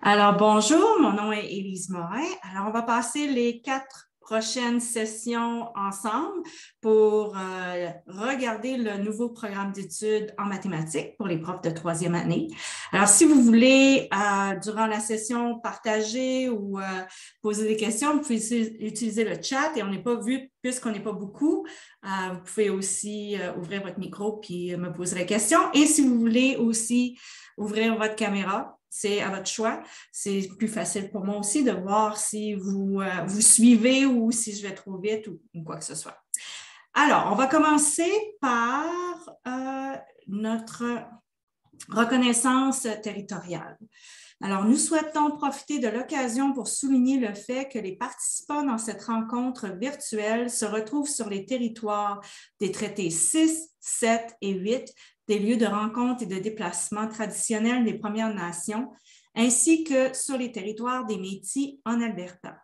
Alors, bonjour, mon nom est Élise Morin. Alors, on va passer les 4 prochaines sessions ensemble pour regarder le nouveau programme d'études en mathématiques pour les profs de 3e année. Alors, si vous voulez, durant la session, partager ou poser des questions, vous pouvez utiliser le chat et on n'est pas vu, puisqu'on n'est pas beaucoup, vous pouvez aussi ouvrir votre micro puis me poser la question. Et si vous voulez aussi ouvrir votre caméra, c'est à votre choix. C'est plus facile pour moi aussi de voir si vous suivez ou si je vais trop vite ou quoi que ce soit. Alors, on va commencer par notre reconnaissance territoriale. Alors, nous souhaitons profiter de l'occasion pour souligner le fait que les participants dans cette rencontre virtuelle se retrouvent sur les territoires des traités 6, 7 et 8, des lieux de rencontre et de déplacement traditionnels des Premières Nations, ainsi que sur les territoires des Métis en Alberta.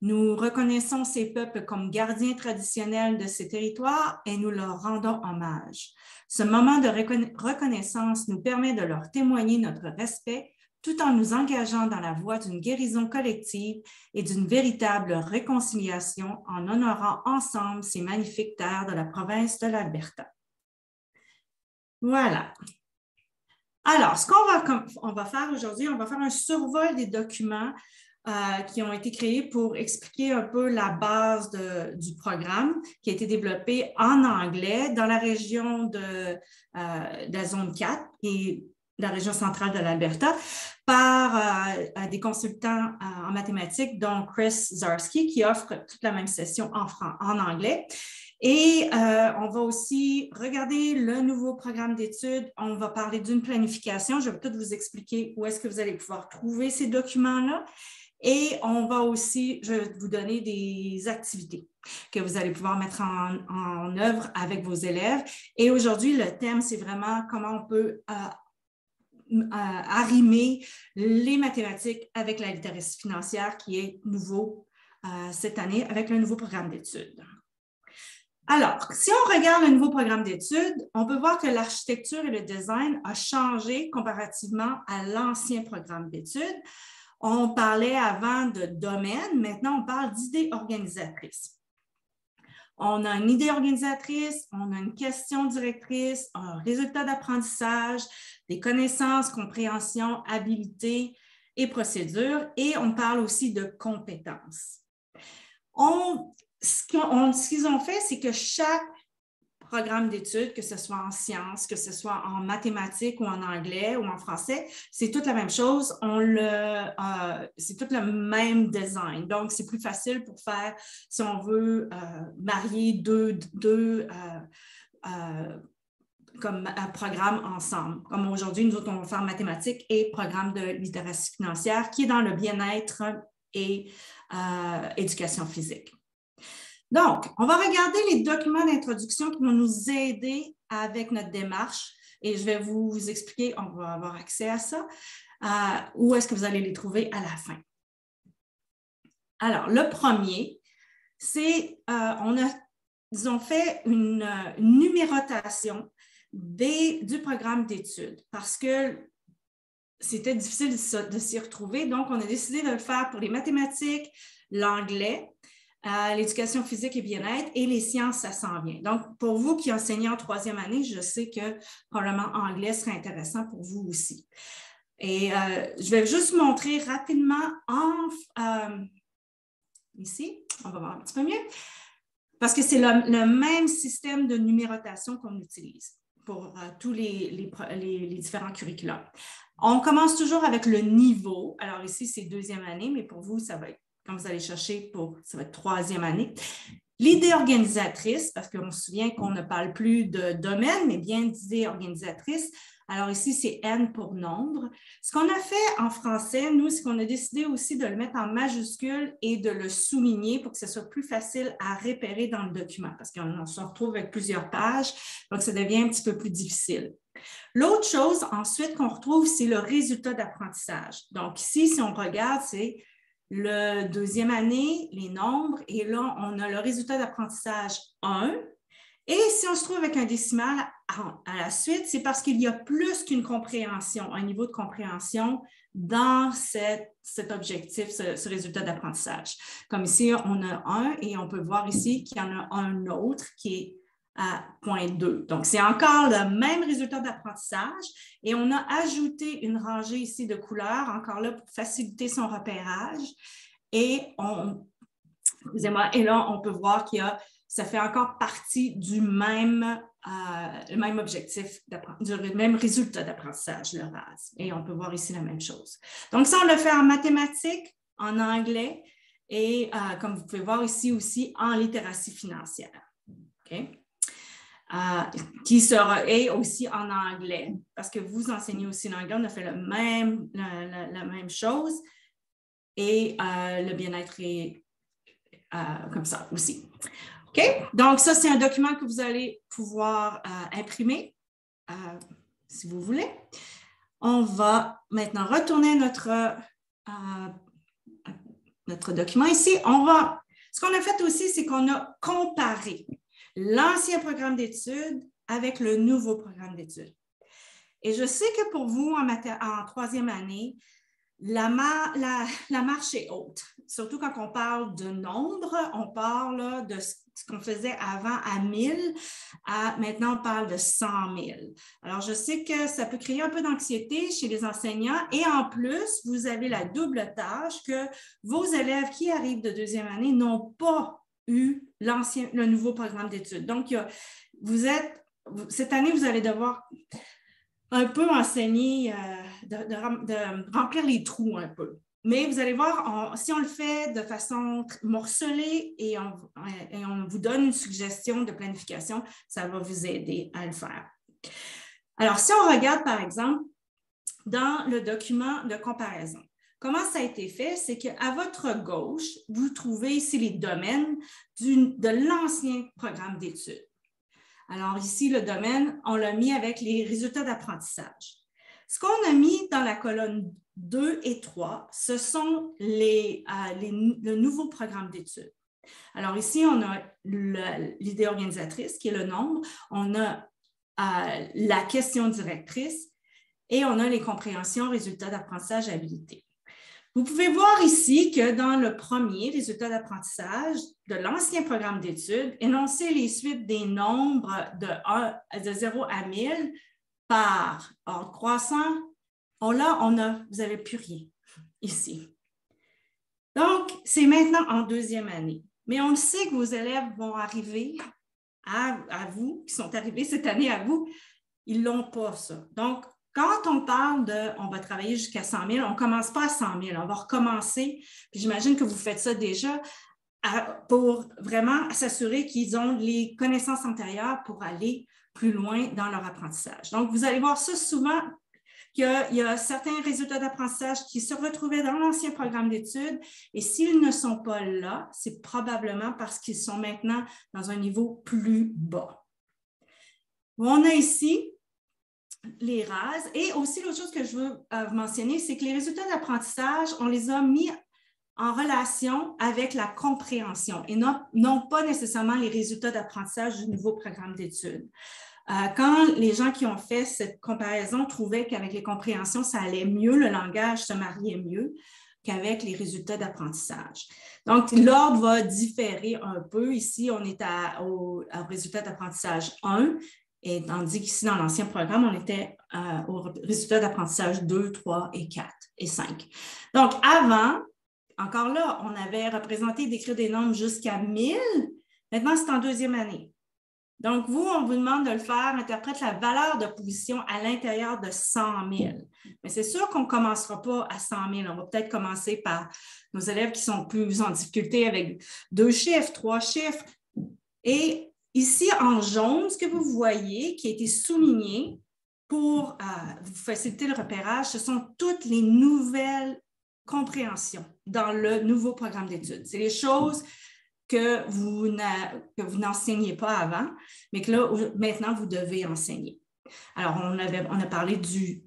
Nous reconnaissons ces peuples comme gardiens traditionnels de ces territoires et nous leur rendons hommage. Ce moment de reconnaissance nous permet de leur témoigner notre respect tout en nous engageant dans la voie d'une guérison collective et d'une véritable réconciliation en honorant ensemble ces magnifiques terres de la province de l'Alberta. Voilà. Alors, ce qu'on va faire aujourd'hui, on va faire un survol des documents qui ont été créés pour expliquer un peu la base du programme qui a été développé en anglais dans la région de la zone 4 et la région centrale de l'Alberta par des consultants en mathématiques, dont Chris Zarski, qui offre toute la même session en anglais. Et on va aussi regarder le nouveau programme d'études. On va parler d'une planification. Je vais tout vous expliquer où est-ce que vous allez pouvoir trouver ces documents-là. Et on va aussi, je vais vous donner des activités que vous allez pouvoir mettre en œuvre avec vos élèves. Et aujourd'hui, le thème, c'est vraiment comment on peut arrimer les mathématiques avec la littératie financière qui est nouveau cette année avec le nouveau programme d'études. Alors, si on regarde le nouveau programme d'études, on peut voir que l'architecture et le design ont changé comparativement à l'ancien programme d'études. On parlait avant de domaine, maintenant on parle d'idées organisatrices. On a une idée organisatrice, on a une question directrice, un résultat d'apprentissage, des connaissances, compréhension, habilité et procédures, et on parle aussi de compétences. Ce qu'ils ont fait, c'est que chaque programme d'études, que ce soit en sciences, que ce soit en mathématiques ou en anglais ou en français, c'est toute la même chose. C'est tout le même design. Donc, c'est plus facile pour faire, si on veut, marier deux comme programmes ensemble. Comme aujourd'hui, nous autres, on va faire mathématiques et programme de littératie financière qui est dans le bien-être et éducation physique. Donc, on va regarder les documents d'introduction qui vont nous aider avec notre démarche et je vais vous expliquer, on va avoir accès à ça, où est-ce que vous allez les trouver à la fin. Alors, le premier, c'est, ils ont fait une numérotation du programme d'études parce que c'était difficile de s'y retrouver, donc on a décidé de le faire pour les mathématiques, l'anglais, l'éducation physique et bien-être et les sciences, ça s'en vient. Donc, pour vous qui enseignez en 3e année, je sais que probablement anglais serait intéressant pour vous aussi. Et je vais juste montrer rapidement ici, on va voir un petit peu mieux, parce que c'est le même système de numérotation qu'on utilise pour tous les différents curriculums. On commence toujours avec le niveau. Alors ici, c'est 2e année, mais pour vous, ça va être quand vous allez chercher ça va être 3e année. L'idée organisatrice, parce qu'on se souvient qu'on ne parle plus de domaine, mais bien d'idée organisatrice. Alors ici, c'est N pour nombre. Ce qu'on a fait en français, nous, c'est qu'on a décidé aussi de le mettre en majuscule et de le souligner pour que ce soit plus facile à repérer dans le document, parce qu'on se retrouve avec plusieurs pages, donc ça devient un petit peu plus difficile. L'autre chose ensuite qu'on retrouve, c'est le résultat d'apprentissage. Donc ici, si on regarde, c'est le 2e année, les nombres, et là, on a le résultat d'apprentissage 1 Et si on se trouve avec un décimal à la suite, c'est parce qu'il y a plus qu'une compréhension, un niveau de compréhension dans cet objectif, ce résultat d'apprentissage. Comme ici, on a 1 et on peut voir ici qu'il y en a un autre qui est à 0,2. Donc, c'est encore le même résultat d'apprentissage et on a ajouté une rangée ici de couleurs, encore là pour faciliter son repérage. Et là, on peut voir ça fait encore partie du même objectif, du même résultat d'apprentissage, le RAS. Et on peut voir ici la même chose. Donc, ça, on le fait en mathématiques, en anglais et, comme vous pouvez voir ici aussi, en littératie financière. OK? Qui sera aussi en anglais, parce que vous enseignez aussi l'anglais, on a fait la même chose. Et le bien-être est comme ça aussi. OK? Donc, ça, c'est un document que vous allez pouvoir imprimer, si vous voulez. On va maintenant retourner notre document ici. Ce qu'on a fait aussi, c'est qu'on a comparé l'ancien programme d'études avec le nouveau programme d'études. Et je sais que pour vous, en troisième année, la marche est haute. Surtout quand on parle de nombre, on parle de ce qu'on faisait avant à 1000, maintenant on parle de 100 000. Alors, je sais que ça peut créer un peu d'anxiété chez les enseignants et en plus, vous avez la double tâche que vos élèves qui arrivent de deuxième année n'ont pas eu le nouveau programme d'études. Donc, cette année, vous allez devoir un peu enseigner, de remplir les trous un peu. Mais vous allez voir, si on le fait de façon morcelée et on vous donne une suggestion de planification, ça va vous aider à le faire. Alors, si on regarde, par exemple, dans le document de comparaison, comment ça a été fait? C'est qu'à votre gauche, vous trouvez ici les domaines de l'ancien programme d'études. Alors ici, le domaine, on l'a mis avec les résultats d'apprentissage. Ce qu'on a mis dans la colonne 2 et 3, ce sont le nouveau programme d'études. Alors ici, on a l'idée organisatrice, qui est le nombre, on a la question directrice et on a les compréhensions, résultats d'apprentissage, habilité. Vous pouvez voir ici que dans le premier résultat d'apprentissage de l'ancien programme d'études, énoncer les suites des nombres de 0 à 1000 par ordre croissant, vous n'avez plus rien ici. Donc, c'est maintenant en deuxième année. Mais on le sait que vos élèves vont arriver à vous, qui sont arrivés cette année à vous, ils n'ont pas ça. Donc, quand on parle on va travailler jusqu'à 100 000, on ne commence pas à 100 000, on va recommencer. Puis j'imagine que vous faites ça déjà pour vraiment s'assurer qu'ils ont les connaissances antérieures pour aller plus loin dans leur apprentissage. Donc, vous allez voir ça souvent, qu'il y a certains résultats d'apprentissage qui se retrouvaient dans l'ancien programme d'études et s'ils ne sont pas là, c'est probablement parce qu'ils sont maintenant dans un niveau plus bas. On a ici les RAS. Et aussi, l'autre chose que je veux mentionner, c'est que les résultats d'apprentissage, on les a mis en relation avec la compréhension et non pas nécessairement les résultats d'apprentissage du nouveau programme d'études. Quand les gens qui ont fait cette comparaison trouvaient qu'avec les compréhensions, ça allait mieux, le langage se mariait mieux qu'avec les résultats d'apprentissage. Donc, l'ordre va différer un peu. Ici, on est au résultat d'apprentissage 1, et tandis qu'ici, dans l'ancien programme, on était au résultat d'apprentissage 2, 3 et 4 et 5. Donc, avant, encore là, on avait représenté d'écrire des nombres jusqu'à 1000. Maintenant, c'est en deuxième année. Donc, on vous demande de le faire, interprète la valeur de position à l'intérieur de 100 000. Mais c'est sûr qu'on ne commencera pas à 100 000. On va peut-être commencer par nos élèves qui sont plus en difficulté avec 2 chiffres, 3 chiffres. Et ici, en jaune, ce que vous voyez qui a été souligné pour vous faciliter le repérage, ce sont toutes les nouvelles compréhensions dans le nouveau programme d'études. C'est les choses que vous n'enseignez pas avant, mais que là, maintenant, vous devez enseigner. Alors, on a parlé du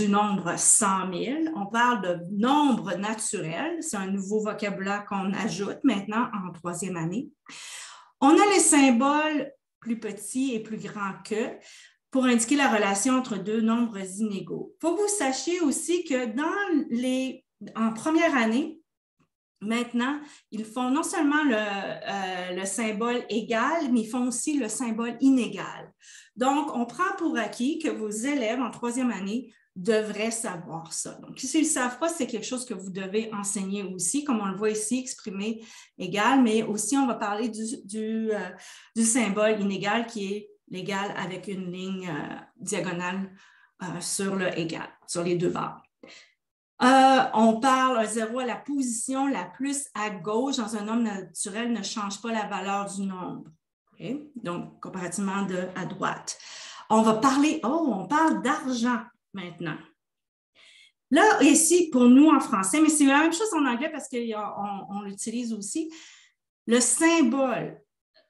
nombre 100 000. On parle de nombre naturel. C'est un nouveau vocabulaire qu'on ajoute maintenant en troisième année. On a les symboles plus petit et plus grand que, pour indiquer la relation entre deux nombres inégaux. Il faut que vous sachiez aussi que en première année, maintenant, ils font non seulement le symbole égal, mais ils font aussi le symbole inégal. Donc, on prend pour acquis que vos élèves en troisième année devraient savoir ça. Donc, s'ils ne le savent pas, c'est quelque chose que vous devez enseigner aussi, comme on le voit ici, exprimer égal, mais aussi on va parler du symbole inégal qui est l'égal avec une ligne diagonale sur le égal, sur les deux barres. On parle, un zéro à la position la plus à gauche dans un nombre naturel ne change pas la valeur du nombre. Okay? Donc, comparativement à droite. On parle d'argent maintenant. Là, ici, pour nous en français, mais c'est la même chose en anglais parce qu'on l'utilise aussi, le symbole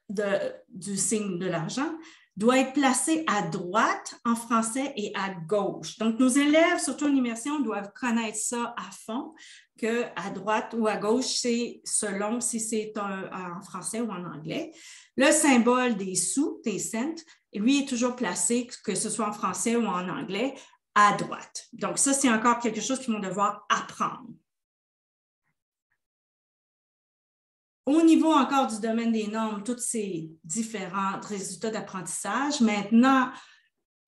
du signe de l'argent doit être placé à droite en français et à gauche. Donc, nos élèves, surtout en immersion, doivent connaître ça à fond, qu'à droite ou à gauche, c'est selon si c'est en français ou en anglais. Le symbole des sous, des cents, lui est toujours placé, que ce soit en français ou en anglais, à droite. Donc, ça, c'est encore quelque chose qu'ils vont devoir apprendre. Au niveau encore du domaine des normes, tous ces différents résultats d'apprentissage, maintenant,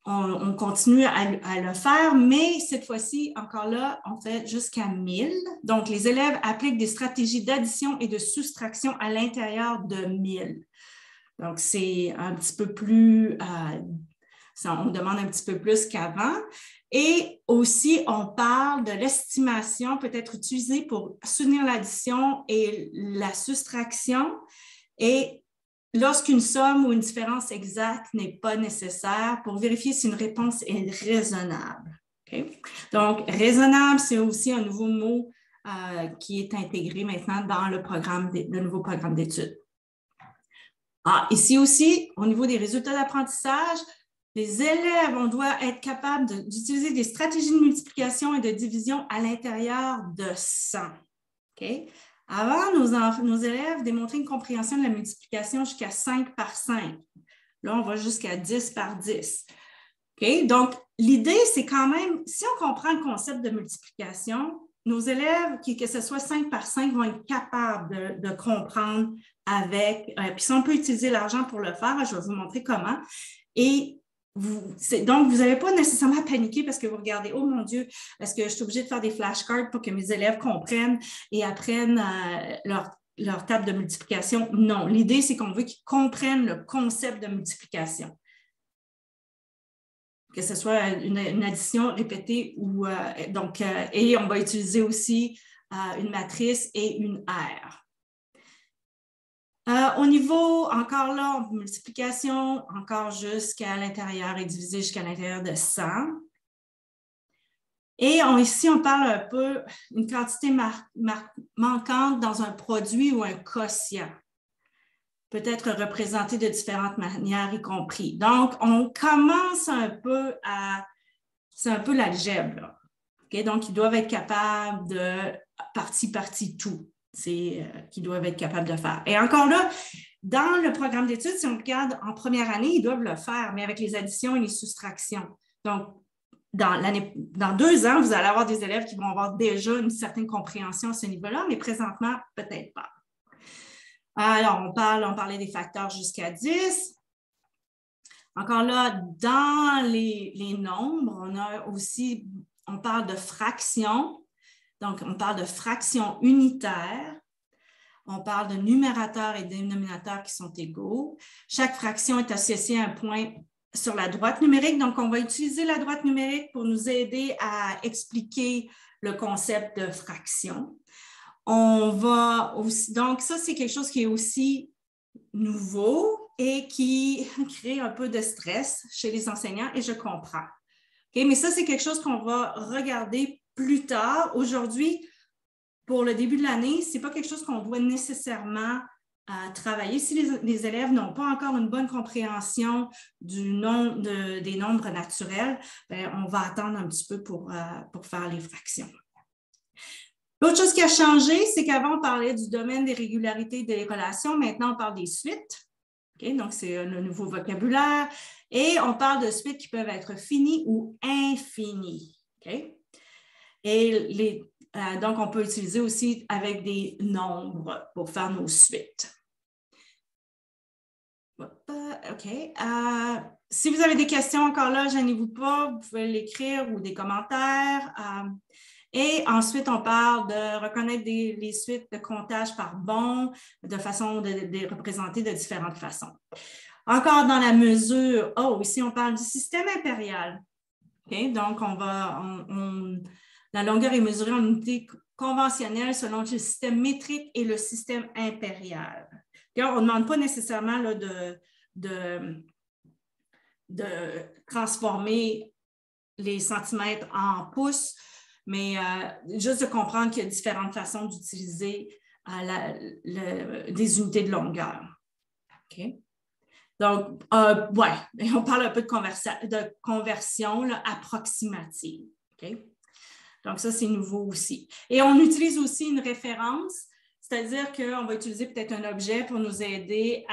on continue à le faire, mais cette fois-ci, encore là, on fait jusqu'à 1000. Donc, les élèves appliquent des stratégies d'addition et de soustraction à l'intérieur de 1000. Donc, c'est un petit peu plus, on demande un petit peu plus qu'avant. Et aussi, on parle de l'estimation peut être utilisée pour soutenir l'addition et la soustraction. Et lorsqu'une somme ou une différence exacte n'est pas nécessaire pour vérifier si une réponse est raisonnable. Okay? Donc, raisonnable, c'est aussi un nouveau mot qui est intégré maintenant dans le nouveau programme d'études. Ici aussi, au niveau des résultats d'apprentissage, les élèves, on doit être capable d'utiliser des stratégies de multiplication et de division à l'intérieur de 100. Okay? Avant, nos élèves démontraient une compréhension de la multiplication jusqu'à 5 par 5. Là, on va jusqu'à 10 par 10. Okay? Donc, l'idée, c'est quand même, si on comprend le concept de multiplication, nos élèves, que ce soit 5 par 5, vont être capables de comprendre avec, puis si on peut utiliser l'argent pour le faire, je vais vous montrer comment. Et donc, vous n'avez pas nécessairement à paniquer parce que vous regardez, oh mon Dieu, est-ce que je suis obligée de faire des flashcards pour que mes élèves comprennent et apprennent leur table de multiplication? Non, l'idée, c'est qu'on veut qu'ils comprennent le concept de multiplication. Que ce soit une addition répétée ou et on va utiliser aussi une matrice et une R. Au niveau, encore là, multiplication, encore jusqu'à l'intérieur et divisé jusqu'à l'intérieur de 100. Et ici, on parle un peu d'une quantité manquante dans un produit ou un quotient. Peut être représenté de différentes manières, y compris. Donc, on commence un peu c'est un peu l'algèbre. Okay? Donc, ils doivent être capables de partie tout. Qu'ils doivent être capables de faire. Et encore là, dans le programme d'études, si on regarde en première année, ils doivent le faire, mais avec les additions et les soustractions. Donc, dans 2 ans, vous allez avoir des élèves qui vont avoir déjà une certaine compréhension à ce niveau-là, mais présentement, peut-être pas. Alors, on parlait des facteurs jusqu'à 10. Encore là, dans les nombres, on parle de fractions. Donc, on parle de fractions unitaires. On parle de numérateurs et dénominateurs qui sont égaux. Chaque fraction est associée à un point sur la droite numérique. Donc, on va utiliser la droite numérique pour nous aider à expliquer le concept de fraction. Donc, ça, c'est quelque chose qui est aussi nouveau et qui crée un peu de stress chez les enseignants et je comprends. Okay? Mais ça, c'est quelque chose qu'on va regarder plus tard. Aujourd'hui, pour le début de l'année, ce n'est pas quelque chose qu'on doit nécessairement travailler. Si les élèves n'ont pas encore une bonne compréhension des nombres naturels, on va attendre un petit peu pour faire les fractions. L'autre chose qui a changé, c'est qu'avant, on parlait du domaine des régularités et des relations. Maintenant, on parle des suites. Okay? Donc, c'est le nouveau vocabulaire. Et on parle de suites qui peuvent être finies ou infinies. Okay? Et donc, on peut utiliser aussi avec des nombres pour faire nos suites. OK. Si vous avez des questions encore là, gênez-vous pas, vous pouvez l'écrire ou des commentaires. Et ensuite, on parle de reconnaître les suites de comptage par bon, de façon de les représenter de différentes façons. Encore dans la mesure, ici, on parle du système impérial. Okay? Donc, la longueur est mesurée en unités conventionnelles selon le système métrique et le système impérial. Okay? On ne demande pas nécessairement là, de transformer les centimètres en pouces, mais juste de comprendre qu'il y a différentes façons d'utiliser des unités de longueur. Okay? Donc, on parle un peu de conversion là, approximative. Okay? Donc, ça, c'est nouveau aussi. Et on utilise aussi une référence, c'est-à-dire qu'on va utiliser peut-être un objet pour nous aider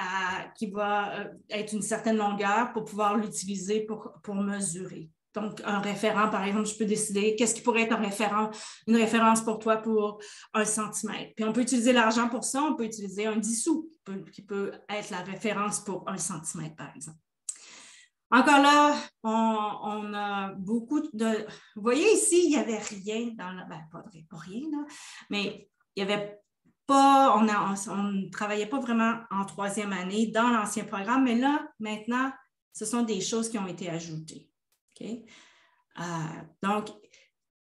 qui va être une certaine longueur pour pouvoir l'utiliser pour mesurer. Donc, un référent, par exemple, je peux décider qu'est-ce qui pourrait être une référence pour toi pour 1 centimètre. Puis, on peut utiliser l'argent pour ça, on peut utiliser un 10 sous qui peut être la référence pour 1 centimètre, par exemple. Encore là, on a beaucoup de... Vous voyez ici, il n'y avait rien dans le... pas rien, là, mais il n'y avait pas... On ne travaillait pas vraiment en 3e année dans l'ancien programme, mais là, maintenant, ce sont des choses qui ont été ajoutées. Okay? Donc,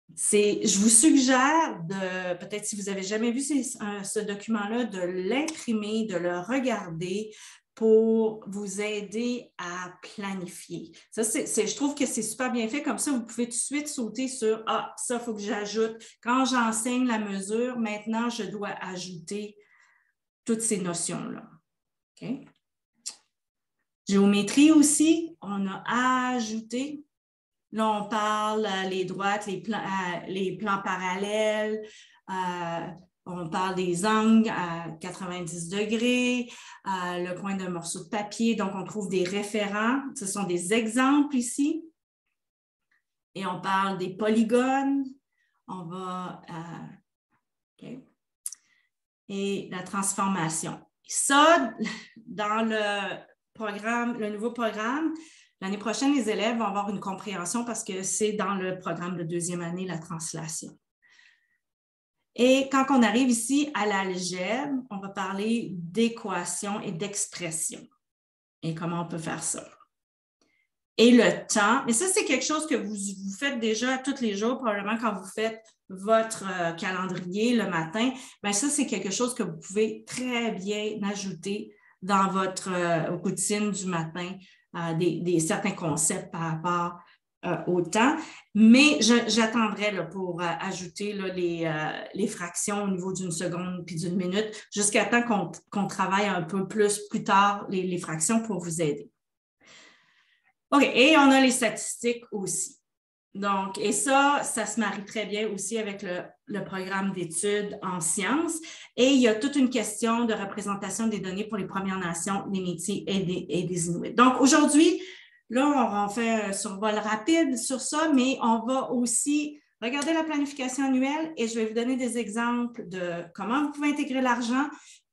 je vous suggère de, peut-être si vous n'avez jamais vu ce document-là, de l'imprimer, de le regarder pour vous aider à planifier. Ça, je trouve que c'est super bien fait. Comme ça, vous pouvez tout de suite sauter sur « Ah, ça, il faut que j'ajoute. Quand j'enseigne la mesure, maintenant, je dois ajouter toutes ces notions-là. Okay? » Géométrie aussi, on a ajouté. Là, on parle les droites, les plans parallèles, on parle des angles à 90 degrés, le coin d'un morceau de papier. Donc, on trouve des référents. Ce sont des exemples ici. Et on parle des polygones. On va... OK. Et la transformation. Ça, dans le nouveau programme, l'année prochaine, les élèves vont avoir une compréhension parce que c'est dans le programme de 2e année, la translation. Et quand on arrive ici à l'algèbre, on va parler d'équation et d'expression et comment on peut faire ça. Et le temps, mais ça, c'est quelque chose que vous faites déjà tous les jours, probablement quand vous faites votre calendrier le matin. Bien, ça, c'est quelque chose que vous pouvez très bien ajouter dans votre routine du matin. Certains concepts par rapport au temps, mais j'attendrai pour ajouter là, les fractions au niveau d'une seconde puis d'une minute jusqu'à temps qu'on travaille un peu plus tard les fractions pour vous aider. OK, et on a les statistiques aussi. Donc, et ça se marie très bien aussi avec le programme d'études en sciences. Et il y a toute une question de représentation des données pour les Premières Nations, les Métis et des Inuits. Donc, aujourd'hui, là, on fait un survol rapide sur ça, mais on va aussi regarder la planification annuelle et je vais vous donner des exemples de comment vous pouvez intégrer l'argent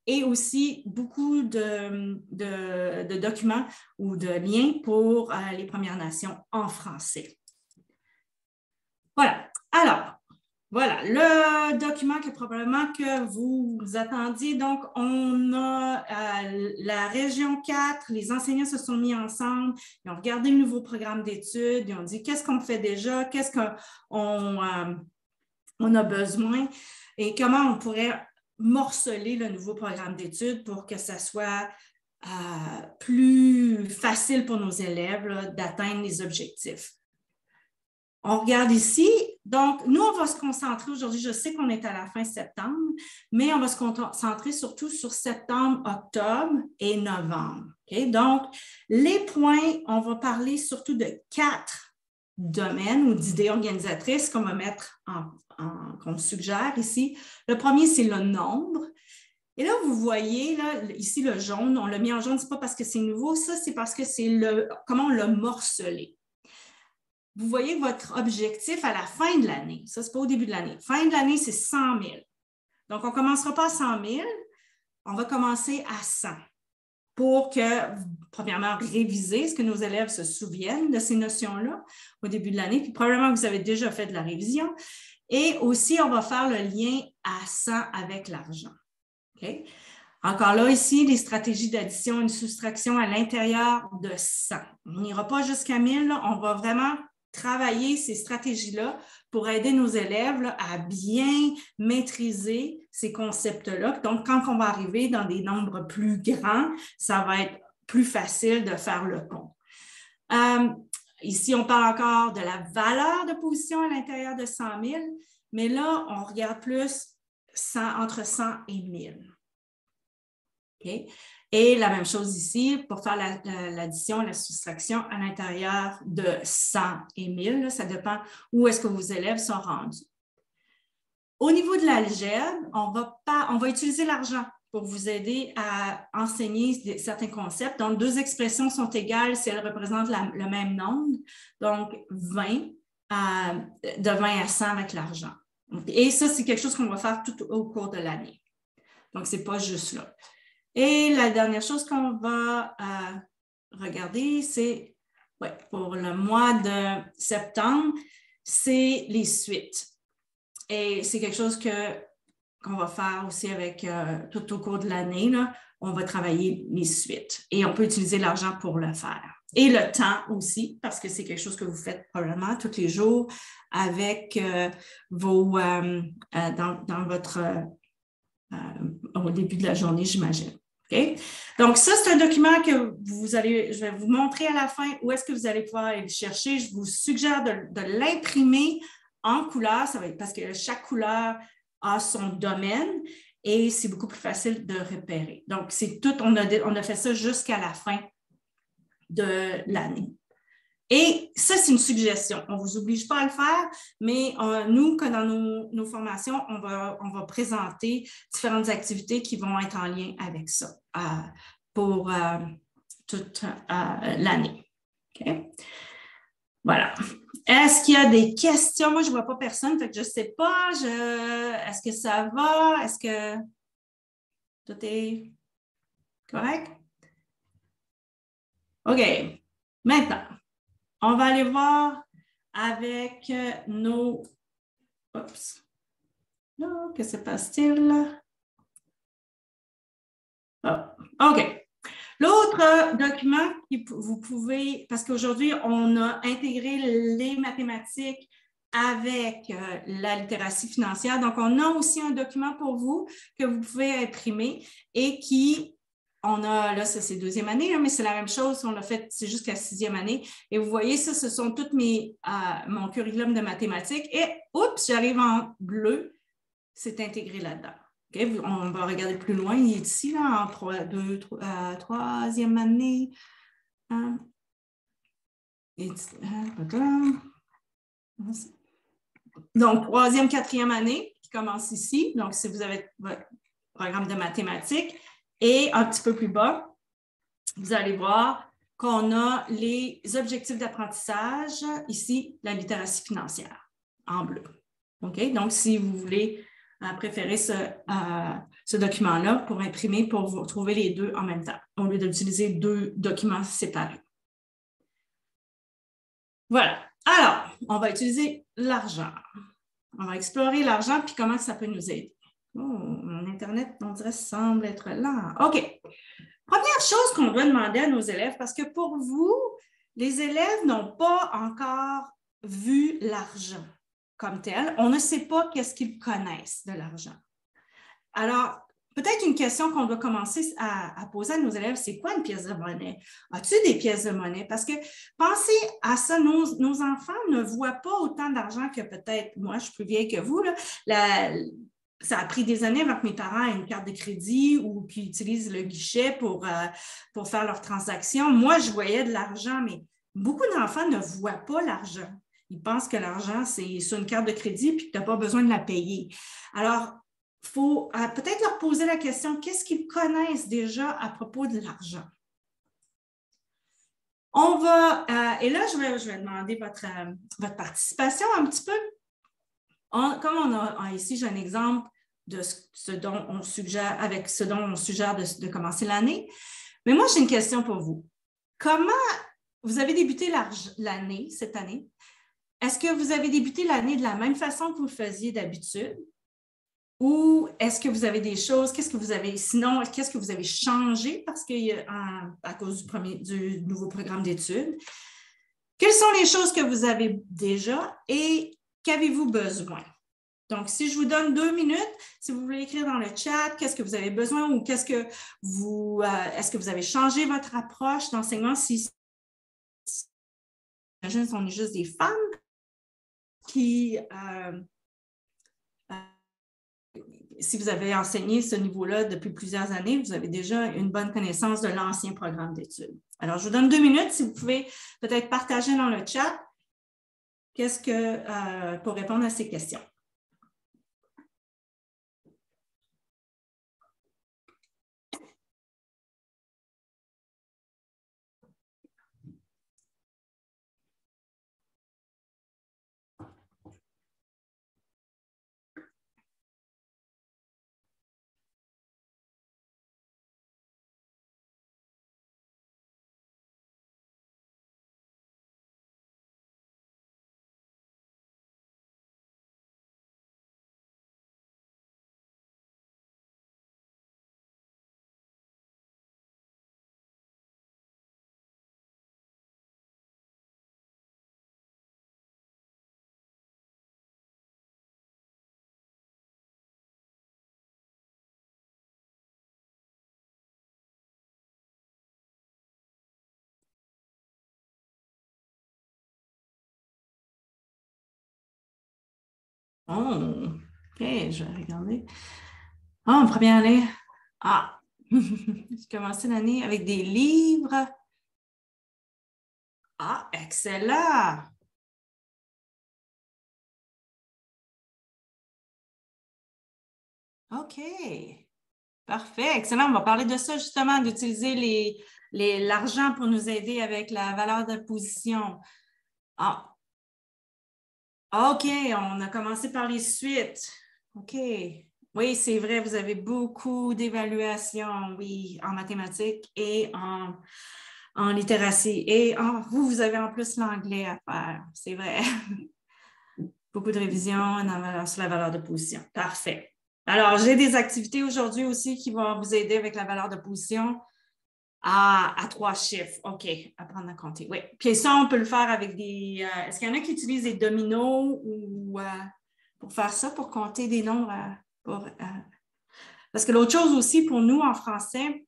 et aussi beaucoup de documents ou de liens pour les Premières Nations en français. Voilà. Alors, voilà, le document que probablement que vous attendiez. Donc, on a la région 4, les enseignants se sont mis ensemble, ils ont regardé le nouveau programme d'études, ils ont dit qu'est-ce qu'on fait déjà, qu'est-ce qu'on a besoin et comment on pourrait morceler le nouveau programme d'études pour que ça soit plus facile pour nos élèves d'atteindre les objectifs. On regarde ici. Donc, nous, on va se concentrer aujourd'hui. Je sais qu'on est à la fin septembre, mais on va se concentrer surtout sur septembre, octobre et novembre. Okay? Donc, les points, on va parler surtout de 4 domaines ou d'idées organisatrices qu'on va mettre qu'on suggère ici. Le premier, c'est le nombre. Et là, vous voyez, là, ici, le jaune, on l'a mis en jaune, ce n'est pas parce que c'est nouveau, ça, c'est parce que c'est comment on l'a morcelé. Vous voyez votre objectif à la fin de l'année. Ça, ce n'est pas au début de l'année. Fin de l'année, c'est 100 000. Donc, on ne commencera pas à 100 000, on va commencer à 100 pour que, premièrement, réviser, ce que nos élèves se souviennent de ces notions-là au début de l'année, puis probablement que vous avez déjà fait de la révision. Et aussi, on va faire le lien à 100 avec l'argent. Okay? Encore là, ici, les stratégies d'addition et de soustraction à l'intérieur de 100. On n'ira pas jusqu'à 1000, là, on va vraiment travailler ces stratégies-là pour aider nos élèves là, à bien maîtriser ces concepts-là. Donc, quand on va arriver dans des nombres plus grands, ça va être plus facile de faire le compte. Ici, on parle encore de la valeur de position à l'intérieur de 100 000, mais là, on regarde plus entre 100 et 1000. Okay? Et la même chose ici, pour faire l'addition, la soustraction à l'intérieur de 100 et 1000, là, ça dépend où est-ce que vos élèves sont rendus. Au niveau de l'algèbre, on va utiliser l'argent pour vous aider à enseigner certains concepts. Donc, deux expressions sont égales si elles représentent le même nombre. Donc, 20, de 20 à 100 avec l'argent. Et ça, c'est quelque chose qu'on va faire tout au cours de l'année. Donc, ce n'est pas juste là. Et la dernière chose qu'on va regarder, c'est pour le mois de septembre, c'est les suites. Et c'est quelque chose qu'on va faire aussi avec tout au cours de l'année. On va travailler les suites et on peut utiliser l'argent pour le faire. Et le temps aussi, parce que c'est quelque chose que vous faites probablement tous les jours avec dans votre au début de la journée, j'imagine. Okay? Donc, ça, c'est un document que je vais vous montrer à la fin où est-ce que vous allez pouvoir aller le chercher. Je vous suggère de l'imprimer en couleur, ça va être parce que chaque couleur a son domaine et c'est beaucoup plus facile de repérer. Donc, c'est tout, on a fait ça jusqu'à la fin de l'année. Et ça, c'est une suggestion. On ne vous oblige pas à le faire, mais nous, dans nos formations, on va présenter différentes activités qui vont être en lien avec ça pour toute l'année. Okay? Voilà. Est-ce qu'il y a des questions? Moi, je ne vois pas personne, fait que je ne sais pas. Est-ce que ça va? Est-ce que tout est correct? OK. Maintenant, on va aller voir avec nos... Oups. Là, que se passe-t-il? Oh, OK. L'autre document que vous pouvez, parce qu'aujourd'hui, on a intégré les mathématiques avec la littératie financière. Donc, on a aussi un document pour vous que vous pouvez imprimer et là, ça c'est deuxième année, là, mais c'est la même chose, on l'a fait, c'est jusqu'à sixième année. Et vous voyez, ça, ce sont tous mon curriculum de mathématiques. Et, oups, j'arrive en bleu, c'est intégré là-dedans. Okay? On va regarder plus loin, il est ici, là, en troisième année. Donc, troisième, quatrième année qui commence ici. Donc, si vous avez votre programme de mathématiques, et un petit peu plus bas, vous allez voir qu'on a les objectifs d'apprentissage, ici, la littératie financière, en bleu. Okay? Donc, si vous voulez préférer ce document-là pour imprimer, pour vous trouver les deux en même temps, au lieu d'utiliser deux documents séparés. Voilà. Alors, on va utiliser l'argent. On va explorer l'argent, puis comment ça peut nous aider. Oh, mon Internet, on dirait, semble être lent. OK. Première chose qu'on doit demander à nos élèves, parce que pour vous, les élèves n'ont pas encore vu l'argent comme tel. On ne sait pas qu'est-ce qu'ils connaissent de l'argent. Alors, peut-être une question qu'on doit commencer à poser à nos élèves, c'est quoi une pièce de monnaie? As-tu des pièces de monnaie? Parce que pensez à ça, nos enfants ne voient pas autant d'argent que peut-être, moi, je suis plus vieille que vous, là, ça a pris des années avant que mes parents aient une carte de crédit ou qu'ils utilisent le guichet pour faire leurs transactions. Moi, je voyais de l'argent, mais beaucoup d'enfants ne voient pas l'argent. Ils pensent que l'argent, c'est sur une carte de crédit et que tu n'as pas besoin de la payer. Alors, faut peut-être leur poser la question, qu'est-ce qu'ils connaissent déjà à propos de l'argent? On va, et là, je vais demander votre participation un petit peu. Comme on a ici, j'ai un exemple de ce dont on suggère, avec ce dont on suggère de commencer l'année. Mais moi, j'ai une question pour vous. Comment vous avez débuté l'année, cette année? Est-ce que vous avez débuté l'année de la même façon que vous le faisiez d'habitude? Ou est-ce que vous avez des choses, sinon, qu'est-ce que vous avez changé à cause du nouveau programme d'études? Quelles sont les choses que vous avez déjà et qu'avez-vous besoin? Donc, si je vous donne 2 minutes, si vous voulez écrire dans le chat, qu'est-ce que vous avez besoin ou est-ce que vous avez changé votre approche d'enseignement? Si on est juste des femmes qui, si vous avez enseigné ce niveau-là depuis plusieurs années, vous avez déjà une bonne connaissance de l'ancien programme d'études. Alors, je vous donne 2 minutes. Si vous pouvez peut-être partager dans le chat pour répondre à ces questions. Oh, OK, je vais regarder. Ah, en première année. Ah, j'ai commencé l'année avec des livres. Ah, excellent! OK. Parfait, excellent. On va parler de ça justement, d'utiliser l'argent pour nous aider avec la valeur de position. Ah, OK, on a commencé par les suites. OK. Oui, c'est vrai, vous avez beaucoup d'évaluations, oui, en mathématiques et en littératie. Et vous avez en plus l'anglais à faire, c'est vrai. Beaucoup de révisions sur la valeur de position. Parfait. Alors, j'ai des activités aujourd'hui aussi qui vont vous aider avec la valeur de position à 3 chiffres. OK, apprendre à compter. Oui. Puis ça, on peut le faire avec des... est-ce qu'il y en a qui utilisent des dominos ou pour faire ça, pour compter des nombres? Parce que l'autre chose aussi pour nous en français,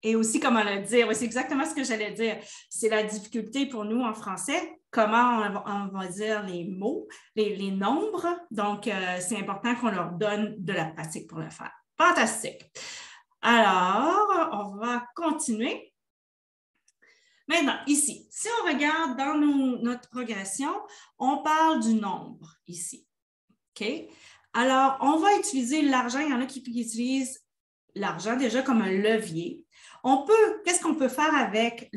et aussi comment le dire, oui, c'est exactement ce que j'allais dire, c'est la difficulté pour nous en français, comment on va dire les mots, les nombres. Donc, c'est important qu'on leur donne de la pratique pour le faire. Fantastique. Alors, on va continuer. Maintenant, ici, si on regarde dans notre progression, on parle du nombre ici. OK? Alors, on va utiliser l'argent. Il y en a qui utilisent l'argent déjà comme un levier. Qu'est-ce qu'on peut faire avec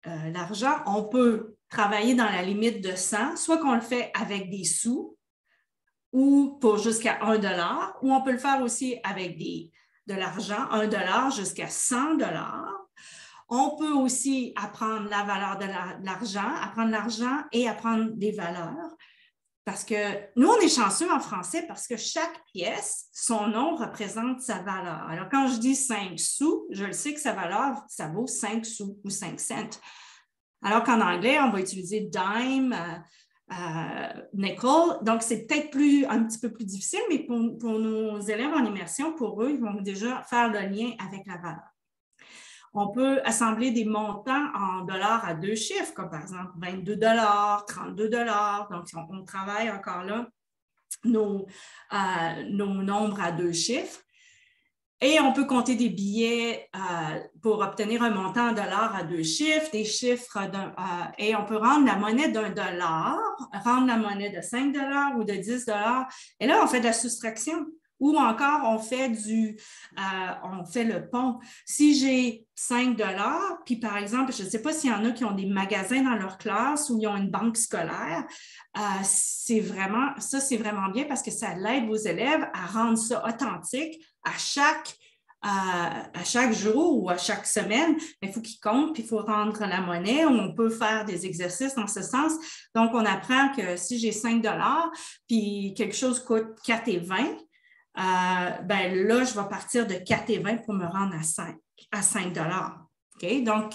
l'argent? On peut travailler dans la limite de 100, soit qu'on le fait avec des sous ou pour jusqu'à 1 $, ou on peut le faire aussi avec de l'argent, 1 $ jusqu'à 100 $. On peut aussi apprendre la valeur de l'argent, apprendre l'argent et apprendre des valeurs. Parce que nous, on est chanceux en français parce que chaque pièce, son nom représente sa valeur. Alors, quand je dis 5 sous, je le sais que sa valeur, ça vaut 5 sous ou 5 cents. Alors qu'en anglais, on va utiliser dime, nickel. Donc, c'est peut-être un petit peu plus difficile, mais pour nos élèves en immersion, pour eux, ils vont déjà faire le lien avec la valeur. On peut assembler des montants en dollars à 2 chiffres, comme par exemple 22 $, 32 $. Donc, on travaille encore là nos nombres à 2 chiffres. Et on peut compter des billets pour obtenir un montant en dollars à 2 chiffres, des chiffres, et on peut rendre la monnaie d'$, rendre la monnaie de 5 $ ou de 10 $. Et là, on fait de la soustraction. Ou encore, on fait le pont. Si j'ai 5 $, puis par exemple, je ne sais pas s'il y en a qui ont des magasins dans leur classe ou ils ont une banque scolaire, c'est vraiment bien parce que ça l'aide vos élèves à rendre ça authentique à chaque jour ou à chaque semaine. Il faut qu'ils comptent, puis il faut rendre la monnaie. On peut faire des exercices dans ce sens. Donc, on apprend que si j'ai 5 $, puis quelque chose coûte 4,20 $, ben là, je vais partir de 4,20 $ pour me rendre à 5 $. Okay? Donc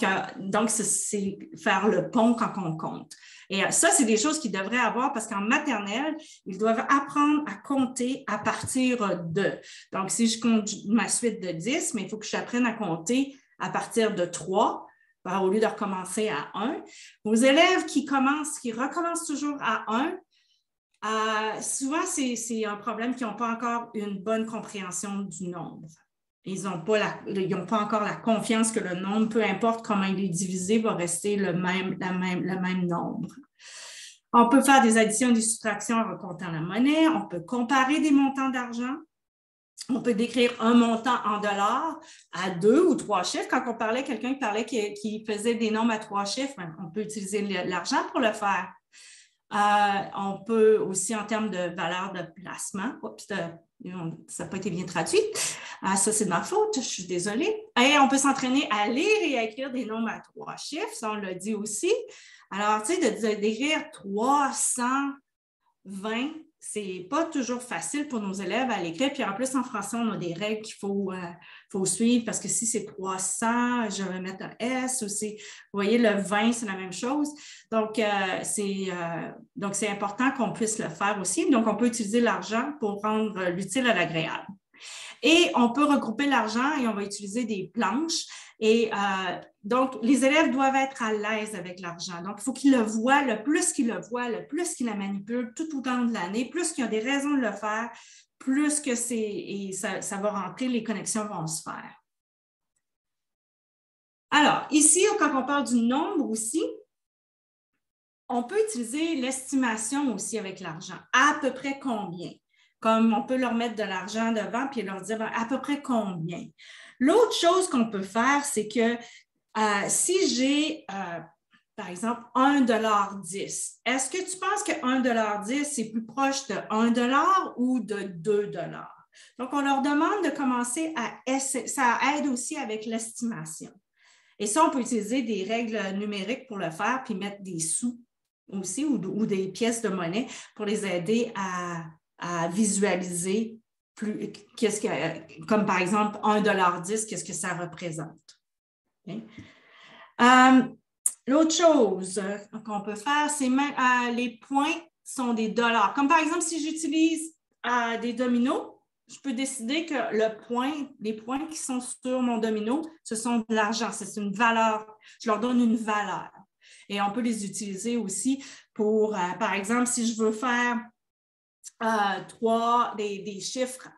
c'est faire le pont quand on compte. Et ça, c'est des choses qu'ils devraient avoir parce qu'en maternelle, ils doivent apprendre à compter à partir de. Donc, si je compte ma suite de 10, mais il faut que j'apprenne à compter à partir de 3 au lieu de recommencer à 1. Vos élèves qui recommencent toujours à 1, souvent, c'est un problème qu'ils n'ont pas encore une bonne compréhension du nombre. Ils n'ont pas encore la confiance que le nombre, peu importe comment il est divisé, va rester le même nombre. On peut faire des additions et des soustractions en recomptant la monnaie. On peut comparer des montants d'argent. On peut décrire un montant en dollars à 2 ou 3 chiffres. Quand on parlait, quelqu'un qui faisait des nombres à 3 chiffres, on peut utiliser l'argent pour le faire. On peut aussi, en termes de valeur de placement, ça n'a pas été bien traduit. Ça, c'est de ma faute, je suis désolée. Et on peut s'entraîner à lire et à écrire des nombres à 3 chiffres, ça, on l'a dit aussi. Alors, tu sais, d'écrire 320, c'est pas toujours facile pour nos élèves à l'écrire. Puis en plus, en français, on a des règles qu'il faut suivre parce que si c'est 300, je vais mettre un S ou vous voyez, le 20, c'est la même chose. Donc, c'est important qu'on puisse le faire aussi. Donc, on peut utiliser l'argent pour rendre l'utile à l'agréable. Et on peut regrouper l'argent et on va utiliser des planches. Et donc, les élèves doivent être à l'aise avec l'argent. Donc, il faut qu'ils le voient. Le plus qu'ils le voient, le plus qu'ils la manipulent tout au long de l'année, plus qu'ils ont des raisons de le faire, plus que ça va rentrer, les connexions vont se faire. Alors, ici, quand on parle du nombre aussi, on peut utiliser l'estimation aussi avec l'argent. À peu près combien? Comme on peut leur mettre de l'argent devant puis leur dire à peu près combien. L'autre chose qu'on peut faire, c'est que si j'ai, par exemple, 1,10 $, est-ce que tu penses que 1,10 $, c'est plus proche de 1 $ ou de 2 $? Donc, on leur demande de commencer ça aide aussi avec l'estimation. Et ça, on peut utiliser des règles numériques pour le faire puis mettre des sous aussi ou des pièces de monnaie pour les aider à visualiser comme par exemple 1,10 $, qu'est-ce que ça représente. Okay? L'autre chose qu'on peut faire, c'est les points sont des dollars. Comme par exemple, si j'utilise des dominos, je peux décider que les points qui sont sur mon domino, ce sont de l'argent, c'est une valeur. Je leur donne une valeur. Et on peut les utiliser aussi pour, par exemple, si je veux faire des chiffres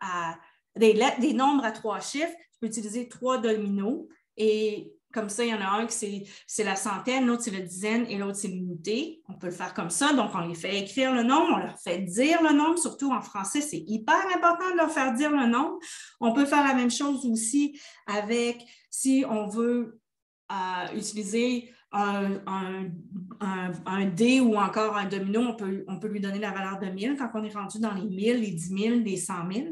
des nombres à 3 chiffres, je peux utiliser 3 dominos et comme ça, il y en a un qui c'est la centaine, l'autre c'est la dizaine et l'autre c'est l'unité. On peut le faire comme ça. Donc, on les fait écrire le nombre, on leur fait dire le nombre, surtout en français, c'est hyper important de leur faire dire le nombre. On peut faire la même chose aussi si on veut utiliser un dé ou encore un domino, on peut lui donner la valeur de 1000. Quand on est rendu dans les 1000, les 10 000, les 100 000,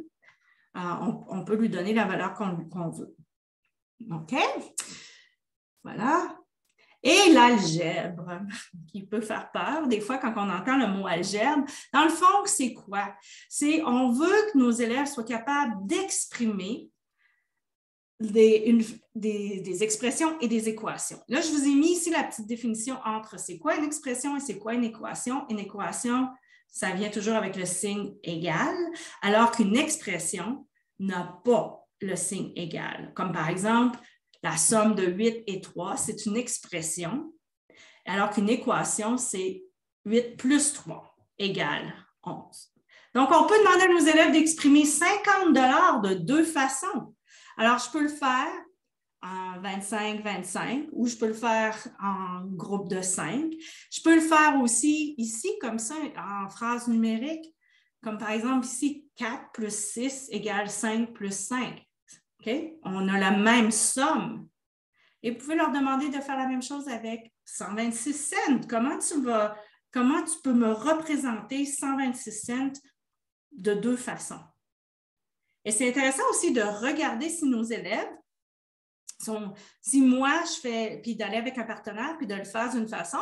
on peut lui donner la valeur qu'on veut. OK? Voilà. Et l'algèbre, qui peut faire peur des fois quand on entend le mot algèbre. Dans le fond, c'est quoi? On veut que nos élèves soient capables d'exprimer des expressions et des équations. Là, je vous ai mis ici la petite définition entre c'est quoi une expression et c'est quoi une équation. Une équation, ça vient toujours avec le signe égal, alors qu'une expression n'a pas le signe égal. Comme par exemple, la somme de 8 et 3, c'est une expression, alors qu'une équation, c'est 8 plus 3 égale 11. Donc, on peut demander à nos élèves d'exprimer 50 $ de deux façons. Alors, je peux le faire en 25-25 ou je peux le faire en groupe de 5. Je peux le faire aussi ici, comme ça, en phrase numérique. comme par exemple ici, 4 plus 6 égale 5 plus 5. Okay? On a la même somme. Et vous pouvez leur demander de faire la même chose avec 126 cents. Comment tu peux me représenter 126 cents de deux façons? Et c'est intéressant aussi de regarder si nos élèves si moi, je fais, puis d'aller avec un partenaire, puis de le faire d'une façon,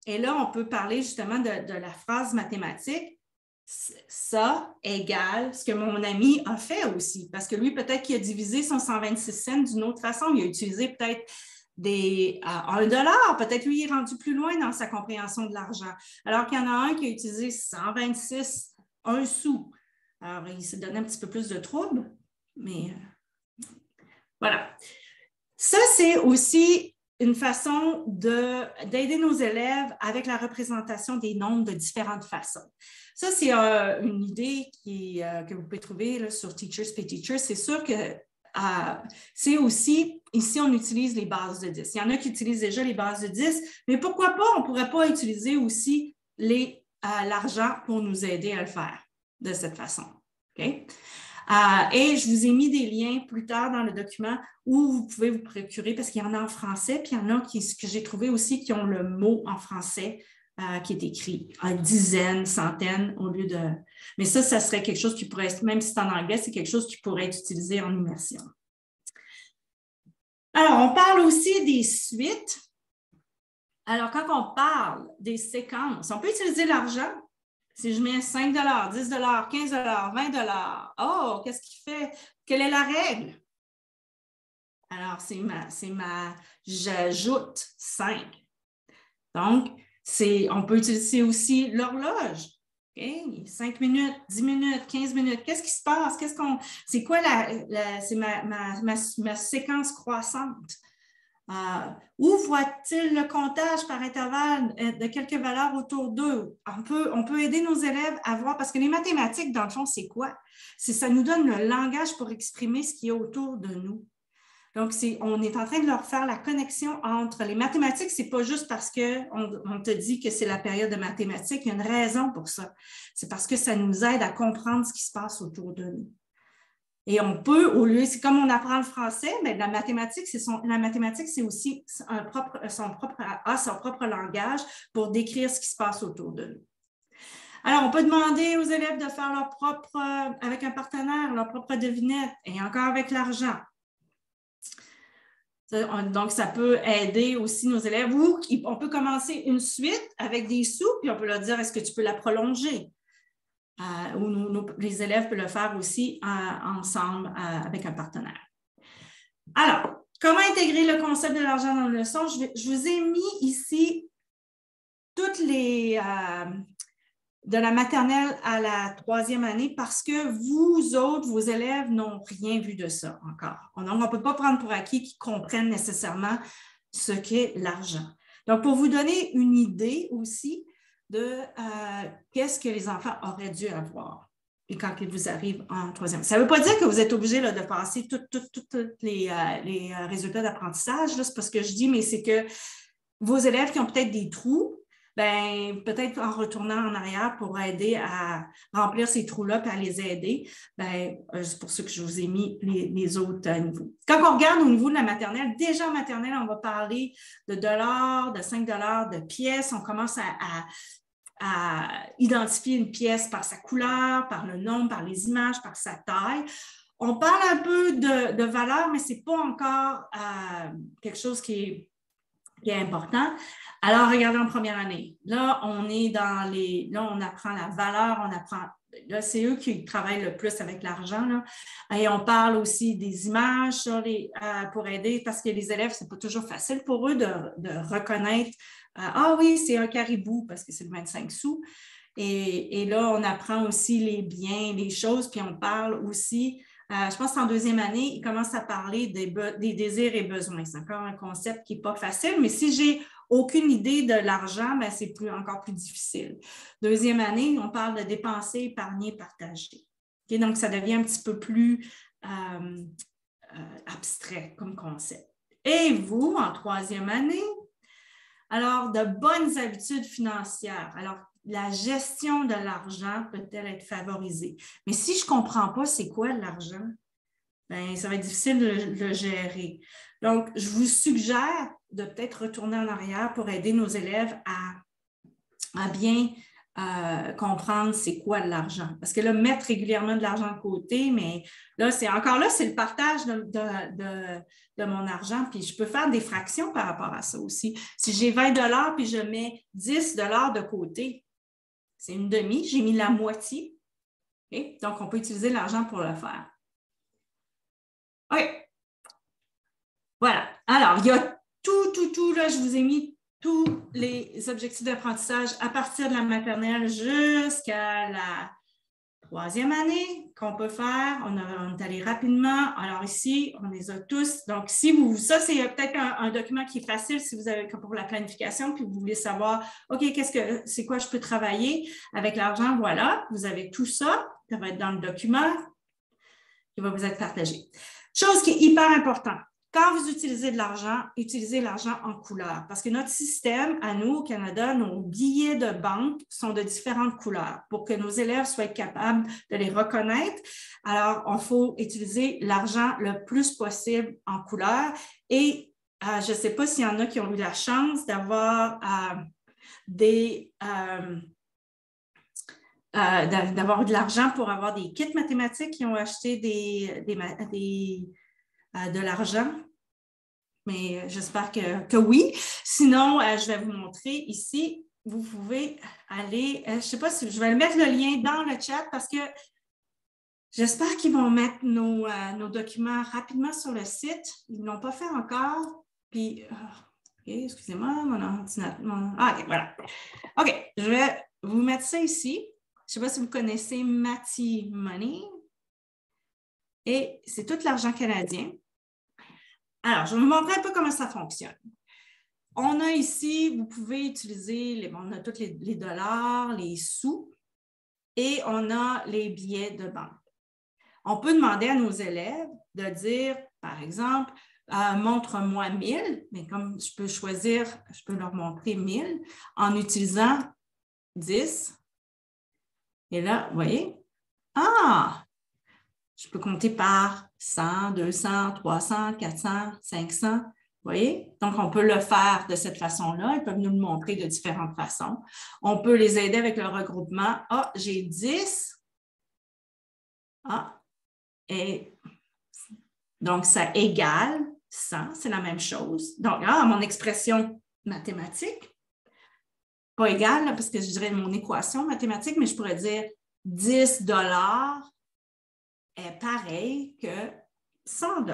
et là, on peut parler justement de la phrase mathématique, ça égale ce que mon ami a fait aussi, parce que lui, peut-être qu'il a divisé son 126 cents d'une autre façon, il a utilisé peut-être $1, peut-être lui, il est rendu plus loin dans sa compréhension de l'argent, alors qu'il y en a un qui a utilisé 126, 1 sou. Alors, il s'est donné un petit peu plus de trouble, mais voilà. Ça, c'est aussi une façon d'aider nos élèves avec la représentation des nombres de différentes façons. Ça, c'est une idée que vous pouvez trouver là, sur Teachers Pay Teachers. C'est sûr que c'est aussi, ici, on utilise les bases de 10. Il y en a qui utilisent déjà les bases de 10, mais pourquoi pas, on ne pourrait pas utiliser aussi l'argent pour nous aider à le faire de cette façon. Okay? Et je vous ai mis des liens plus tard dans le document où vous pouvez vous procurer, parce qu'il y en a en français, puis il y en a que j'ai trouvé aussi qui ont le mot en français qui est écrit en dizaines, centaines au lieu de... Mais ça serait quelque chose qui pourrait, même si c'est en anglais, c'est quelque chose qui pourrait être utilisé en immersion. Alors, on parle aussi des suites. Alors, quand on parle des séquences, on peut utiliser l'argent. Si je mets 5 $, 10 $, 15 $, 20 $, oh, qu'est-ce qu'il fait? Quelle est la règle? Alors, j'ajoute 5. Donc, on peut utiliser aussi l'horloge. Okay? 5 minutes, 10 minutes, 15 minutes. Qu'est-ce qui se passe? C'est quoi c'est ma séquence croissante? Où voit-il le comptage par intervalle de quelques valeurs autour d'eux? On peut aider nos élèves à voir, parce que les mathématiques, dans le fond, c'est quoi? Ça nous donne le langage pour exprimer ce qui est autour de nous. Donc, on est en train de leur faire la connexion entre les mathématiques. Ce n'est pas juste parce qu'on te dit que c'est la période de mathématiques. Il y a une raison pour ça. C'est parce que ça nous aide à comprendre ce qui se passe autour de nous. Et on peut, c'est comme on apprend le français, mais la mathématique, c'est aussi son propre langage pour décrire ce qui se passe autour de nous. Alors, on peut demander aux élèves de faire avec un partenaire, leur propre devinette, et encore avec l'argent. Donc, ça peut aider aussi nos élèves. Ou on peut commencer une suite avec des sous, puis on peut leur dire, est-ce que tu peux la prolonger? Ou les élèves peuvent le faire aussi ensemble avec un partenaire. Alors, comment intégrer le concept de l'argent dans la leçon? Je vous ai mis ici toutes les... de la maternelle à la 3e année, parce que vous autres, vos élèves, n'ont rien vu de ça encore. On ne peut pas prendre pour acquis qu'ils comprennent nécessairement ce qu'est l'argent. Donc, pour vous donner une idée aussi de qu'est-ce que les enfants auraient dû avoir et quand ils vous arrivent en 3e. Ça ne veut pas dire que vous êtes obligé de passer tous les résultats d'apprentissage, c'est pas ce que je dis, mais c'est que vos élèves qui ont peut-être des trous, ben, peut-être en retournant en arrière pour aider à remplir ces trous-là et à les aider, ben, c'est pour ça que je vous ai mis les autres niveaux. Quand on regarde au niveau de la maternelle, déjà en maternelle, on va parler de dollars, de 5 $, de pièces. On commence à identifier une pièce par sa couleur, par le nombre, par les images, par sa taille. On parle un peu de valeur, mais ce n'est pas encore quelque chose qui est important. Alors, regardez en première année. Là, on apprend la valeur, là, c'est eux qui travaillent le plus avec l'argent. Et on parle aussi des images pour aider, parce que les élèves, ce n'est pas toujours facile pour eux de reconnaître ah oui, c'est un caribou parce que c'est le 25 sous. Et là, on apprend aussi les biens, les choses, puis on parle aussi, je pense qu'en 2e année, ils commencent à parler des désirs et besoins. C'est encore un concept qui n'est pas facile, mais si j'ai aucune idée de l'argent, ben c'est encore plus difficile. 2e année, on parle de dépenser, épargner, partager. Okay? Donc, ça devient un petit peu plus abstrait comme concept. Et vous, en 3e année, alors, de bonnes habitudes financières. Alors, la gestion de l'argent peut-elle être favorisée. Mais si je ne comprends pas c'est quoi l'argent, bien, ça va être difficile de le gérer. Donc, je vous suggère de peut-être retourner en arrière pour aider nos élèves à bien comprendre c'est quoi de l'argent. Parce que là, mettre régulièrement de l'argent de côté, mais là, c'est le partage de mon argent. Puis je peux faire des fractions par rapport à ça aussi. Si j'ai 20 $ puis je mets 10 $ de côté, c'est une demi, j'ai mis la moitié. Okay? Donc, on peut utiliser l'argent pour le faire. OK. Voilà. Alors, il y a tout, là, je vous ai mis tous les objectifs d'apprentissage à partir de la maternelle jusqu'à la 3e année qu'on peut faire. On est allé rapidement. Alors ici, on les a tous. Donc, ça, c'est peut-être un document qui est facile si vous avez pour la planification, puis vous voulez savoir, OK, c'est quoi je peux travailler avec l'argent? Voilà, vous avez tout ça. Ça va être dans le document qui va vous être partagé. Chose qui est hyper importante. Quand vous utilisez de l'argent, utilisez l'argent en couleur parce que notre système, à nous, au Canada, nos billets de banque sont de différentes couleurs pour que nos élèves soient capables de les reconnaître. Alors, il faut utiliser l'argent le plus possible en couleur et je ne sais pas s'il y en a qui ont eu la chance d'avoir d'avoir de l'argent pour avoir des kits mathématiques qui ont acheté de l'argent, mais j'espère que oui. Sinon, je vais vous montrer ici. Vous pouvez aller, je ne sais pas si je vais mettre le lien dans le chat parce que j'espère qu'ils vont mettre nos documents rapidement sur le site. Ils ne l'ont pas fait encore. Puis, OK, excusez-moi, mon ordinateur. OK, voilà. OK, je vais vous mettre ça ici. Je ne sais pas si vous connaissez Matty-Money. Et c'est tout l'argent canadien. Alors, je vais vous montrer un peu comment ça fonctionne. On a ici, vous pouvez utiliser, on a tous les dollars, les sous, et on a les billets de banque. On peut demander à nos élèves de dire, par exemple, montre-moi 1000, mais comme je peux choisir, je peux leur montrer 1000 en utilisant 10. Et là, vous voyez, je peux compter par 100, 200, 300, 400, 500. Vous voyez? Donc, on peut le faire de cette façon-là. Ils peuvent nous le montrer de différentes façons. On peut les aider avec le regroupement. J'ai 10. Et donc, ça égale 100. C'est la même chose. Donc, mon expression mathématique, pas égale, parce que je dirais mon équation mathématique, mais je pourrais dire 10 $ est pareil que 100 $.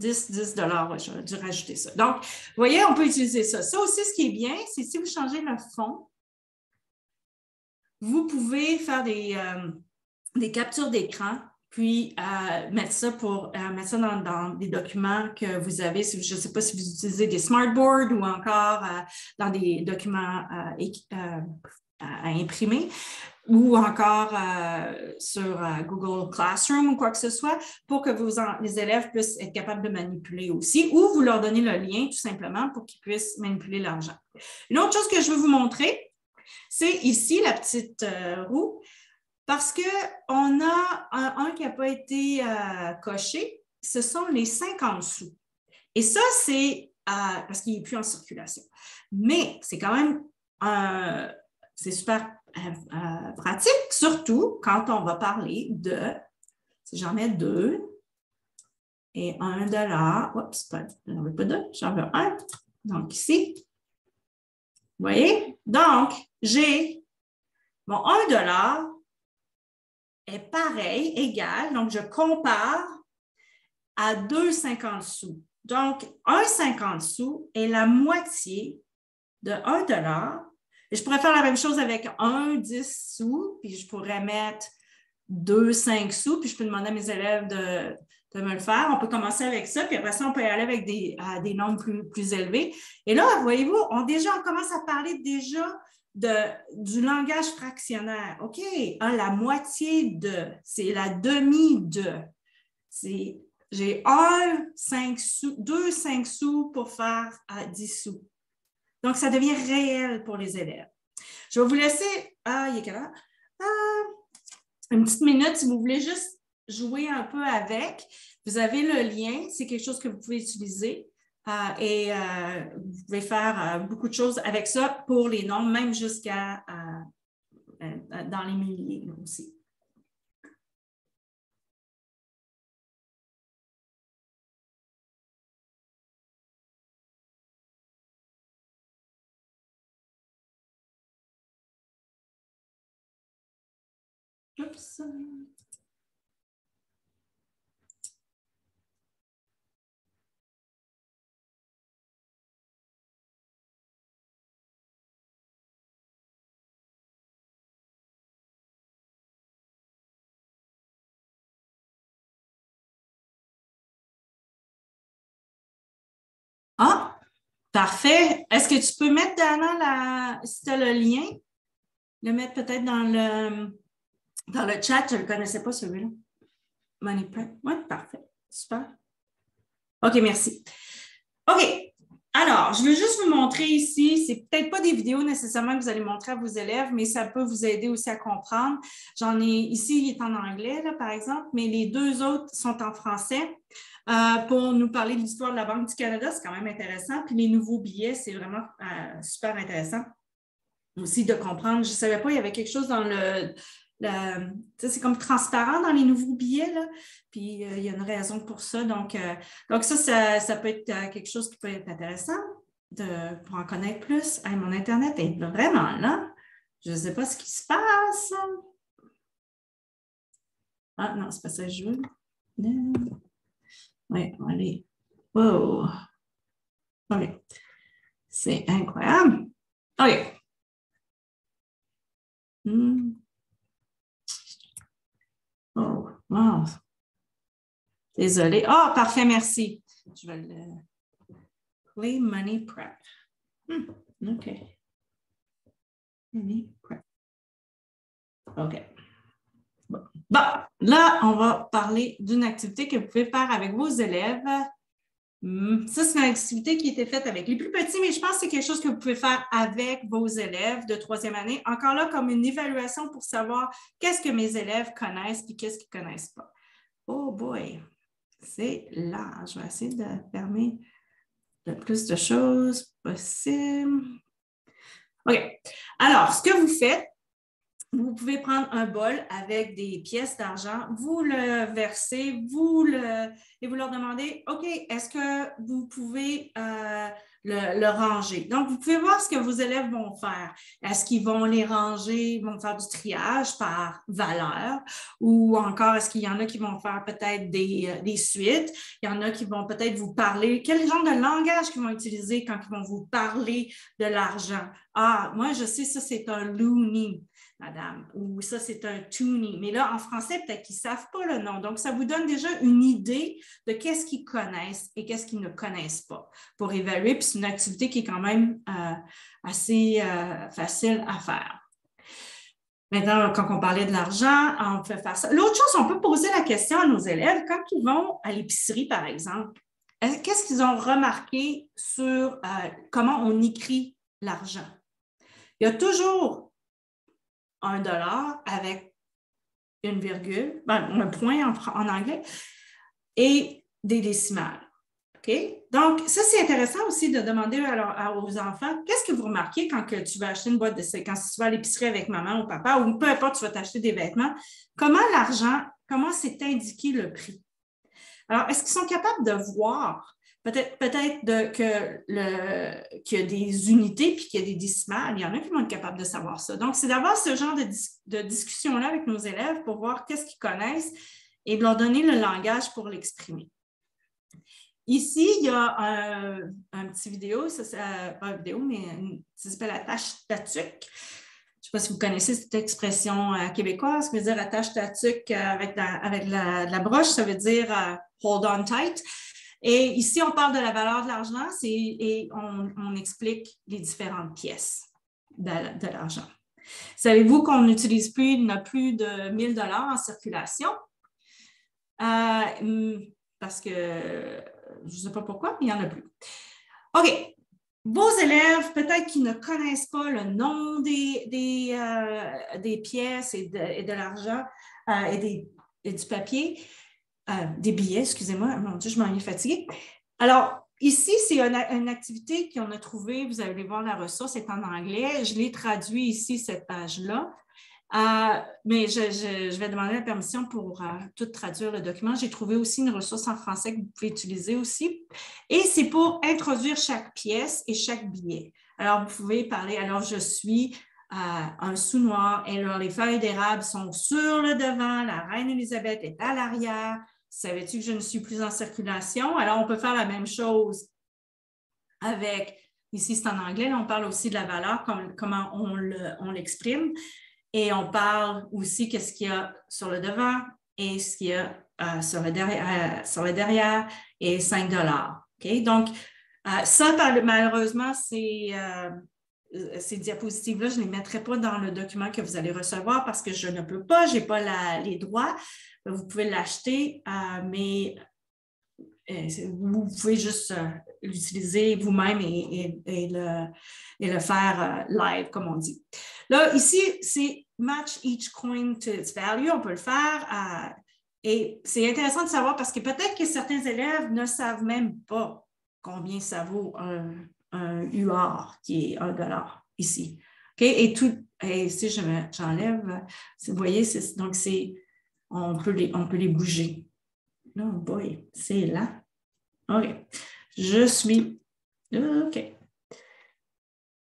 10 $, j'aurais dû rajouter ça. Donc, vous voyez, on peut utiliser ça. Ça aussi, ce qui est bien, c'est si vous changez le fond, vous pouvez faire des captures d'écran, puis mettre ça dans des documents que vous avez. Je ne sais pas si vous utilisez des smartboards ou encore dans des documents à imprimer, ou encore sur Google Classroom ou quoi que ce soit, pour que les élèves puissent être capables de manipuler aussi, ou vous leur donnez le lien tout simplement pour qu'ils puissent manipuler l'argent. Une autre chose que je veux vous montrer, c'est ici la petite roue, parce qu'on a un qui n'a pas été coché, ce sont les 50 sous. Et ça, c'est parce qu'il n'est plus en circulation. Mais c'est quand même c'est super pratique, surtout quand on va parler de, si j'en mets 2 et 1 $, oups, j'en veux pas 2, j'en veux 1. Donc ici, vous voyez? Donc, j'ai mon 1 $ est pareil, égal, donc je compare à 2,50 sous. Donc, 1,50 sous est la moitié de 1 $. Et je pourrais faire la même chose avec 10 sous, puis je pourrais mettre 5 sous, puis je peux demander à mes élèves de me le faire. On peut commencer avec ça, puis après ça, on peut aller avec des nombres plus élevés. Et là, voyez-vous, on commence à parler déjà du langage fractionnaire. OK, la moitié de, c'est la demi de. J'ai 5 sous, 5 sous pour faire 10 sous. Donc, ça devient réel pour les élèves. Je vais vous laisser, il est quelle heure? Une petite minute si vous voulez juste jouer un peu avec. Vous avez le lien, c'est quelque chose que vous pouvez utiliser et vous pouvez faire beaucoup de choses avec ça pour les nombres, même jusqu'à dans les milliers aussi. Oups. Ah, parfait. Est-ce que tu peux mettre, Dana, si tu as le lien, le mettre peut-être dans le chat? Je ne le connaissais pas, celui-là. Money Prep. Oui, parfait. Super. OK, merci. OK. Alors, je veux juste vous montrer ici, c'est peut-être pas des vidéos nécessairement que vous allez montrer à vos élèves, mais ça peut vous aider aussi à comprendre. J'en ai ici, il est en anglais, là, par exemple, mais les deux autres sont en français. Pour nous parler de l'histoire de la Banque du Canada, c'est quand même intéressant. Puis les nouveaux billets, c'est vraiment super intéressant aussi de comprendre. Je ne savais pas, il y avait quelque chose dans c'est comme transparent dans les nouveaux billets, là. Puis il y a une raison pour ça. Donc ça peut être quelque chose qui peut être intéressant pour en connaître plus. Hey, mon Internet est vraiment là. Je ne sais pas ce qui se passe. Ah non, c'est pas ça que je veux. Oui, allez. Wow. OK. C'est incroyable. OK. Oh, wow. Désolée. Ah, parfait, merci. Je vais le Play Money Prep. OK. Money Prep. OK. Bon, là, on va parler d'une activité que vous pouvez faire avec vos élèves. Ça, c'est une activité qui a été faite avec les plus petits, mais je pense que c'est quelque chose que vous pouvez faire avec vos élèves de troisième année. Encore là, comme une évaluation pour savoir qu'est-ce que mes élèves connaissent et qu'est-ce qu'ils ne connaissent pas. Oh boy, c'est là. Je vais essayer de fermer le plus de choses possible. OK. Alors, ce que vous faites, vous pouvez prendre un bol avec des pièces d'argent, vous le versez, et vous leur demandez, OK, est-ce que vous pouvez le ranger? Donc, vous pouvez voir ce que vos élèves vont faire. Est-ce qu'ils vont les ranger, ils vont faire du triage par valeur ou encore est-ce qu'il y en a qui vont faire peut-être des suites? Il y en a qui vont peut-être vous parler. Quel genre de langage qu'ils vont utiliser quand ils vont vous parler de l'argent? Ah, moi, je sais, ça, c'est un loonie, madame, ou ça, c'est un toonie. Mais là, en français, peut-être qu'ils ne savent pas le nom. Donc, ça vous donne déjà une idée de qu'est-ce qu'ils connaissent et qu'est-ce qu'ils ne connaissent pas pour évaluer. Puis, c'est une activité qui est quand même assez facile à faire. Maintenant, quand on parlait de l'argent, on peut faire ça. L'autre chose, on peut poser la question à nos élèves quand ils vont à l'épicerie, par exemple. Qu'est-ce qu'ils ont remarqué sur comment on écrit l'argent? Il y a toujours $1 avec une virgule, un point en anglais, et des décimales. OK? Donc, ça, c'est intéressant aussi de demander aux enfants, qu'est-ce que vous remarquez quand tu vas acheter une boîte quand tu vas à l'épicerie avec maman ou papa, ou peu importe, tu vas t'acheter des vêtements, comment c'est indiqué le prix? Alors, est-ce qu'ils sont capables de voir peut-être qu'il y a des unités puis qu'il y a des décimales? Il y en a qui vont être capables de savoir ça. Donc, c'est d'avoir ce genre de discussion-là avec nos élèves pour voir qu'est-ce qu'ils connaissent et de leur donner le langage pour l'exprimer. Ici, il y a un petit vidéo, pas une vidéo, mais ça s'appelle attache ta tuque. Je ne sais pas si vous connaissez cette expression québécoise, ça veut dire attache ta tuque avec la broche, ça veut dire hold on tight. Et ici, on parle de la valeur de l'argent et on explique les différentes pièces de l'argent. Savez-vous qu'on n'utilise plus, il n'y a plus de $1000 en circulation? Parce que je ne sais pas pourquoi, mais il n'y en a plus. OK. Vos élèves, peut-être qu'ils ne connaissent pas le nom des pièces et de l'argent et du papier, des billets, excusez-moi, mon Dieu, je m'en ai fatiguée. Alors, ici, c'est une activité qu'on a trouvée, vous allez voir la ressource, c'est en anglais. Je l'ai traduit ici, cette page-là. Mais je vais demander la permission pour tout traduire le document. J'ai trouvé aussi une ressource en français que vous pouvez utiliser aussi. Et c'est pour introduire chaque pièce et chaque billet. Alors, vous pouvez parler, alors je suis un sous-noir, et alors les feuilles d'érable sont sur le devant, la reine Élisabeth est à l'arrière. Savais-tu que je ne suis plus en circulation? Alors, on peut faire la même chose avec, ici c'est en anglais, là, on parle aussi de la valeur, comment on l'exprime. Et on parle aussi qu'est-ce qu'il y a sur le devant et ce qu'il y a sur le derrière et 5 $. Donc, ça, malheureusement, ces diapositives-là, je ne les mettrai pas dans le document que vous allez recevoir parce que je ne peux pas, je n'ai pas les droits. Vous pouvez l'acheter, mais vous pouvez juste l'utiliser vous-même et le faire live, comme on dit. Là, ici, c'est match each coin to its value. On peut le faire. Et c'est intéressant de savoir parce que peut-être que certains élèves ne savent même pas combien ça vaut un UR, qui est 1 $ ici. Okay? Et si j'enlève, vous voyez, donc on peut les bouger. Oh boy, c'est là. OK. Je suis. OK.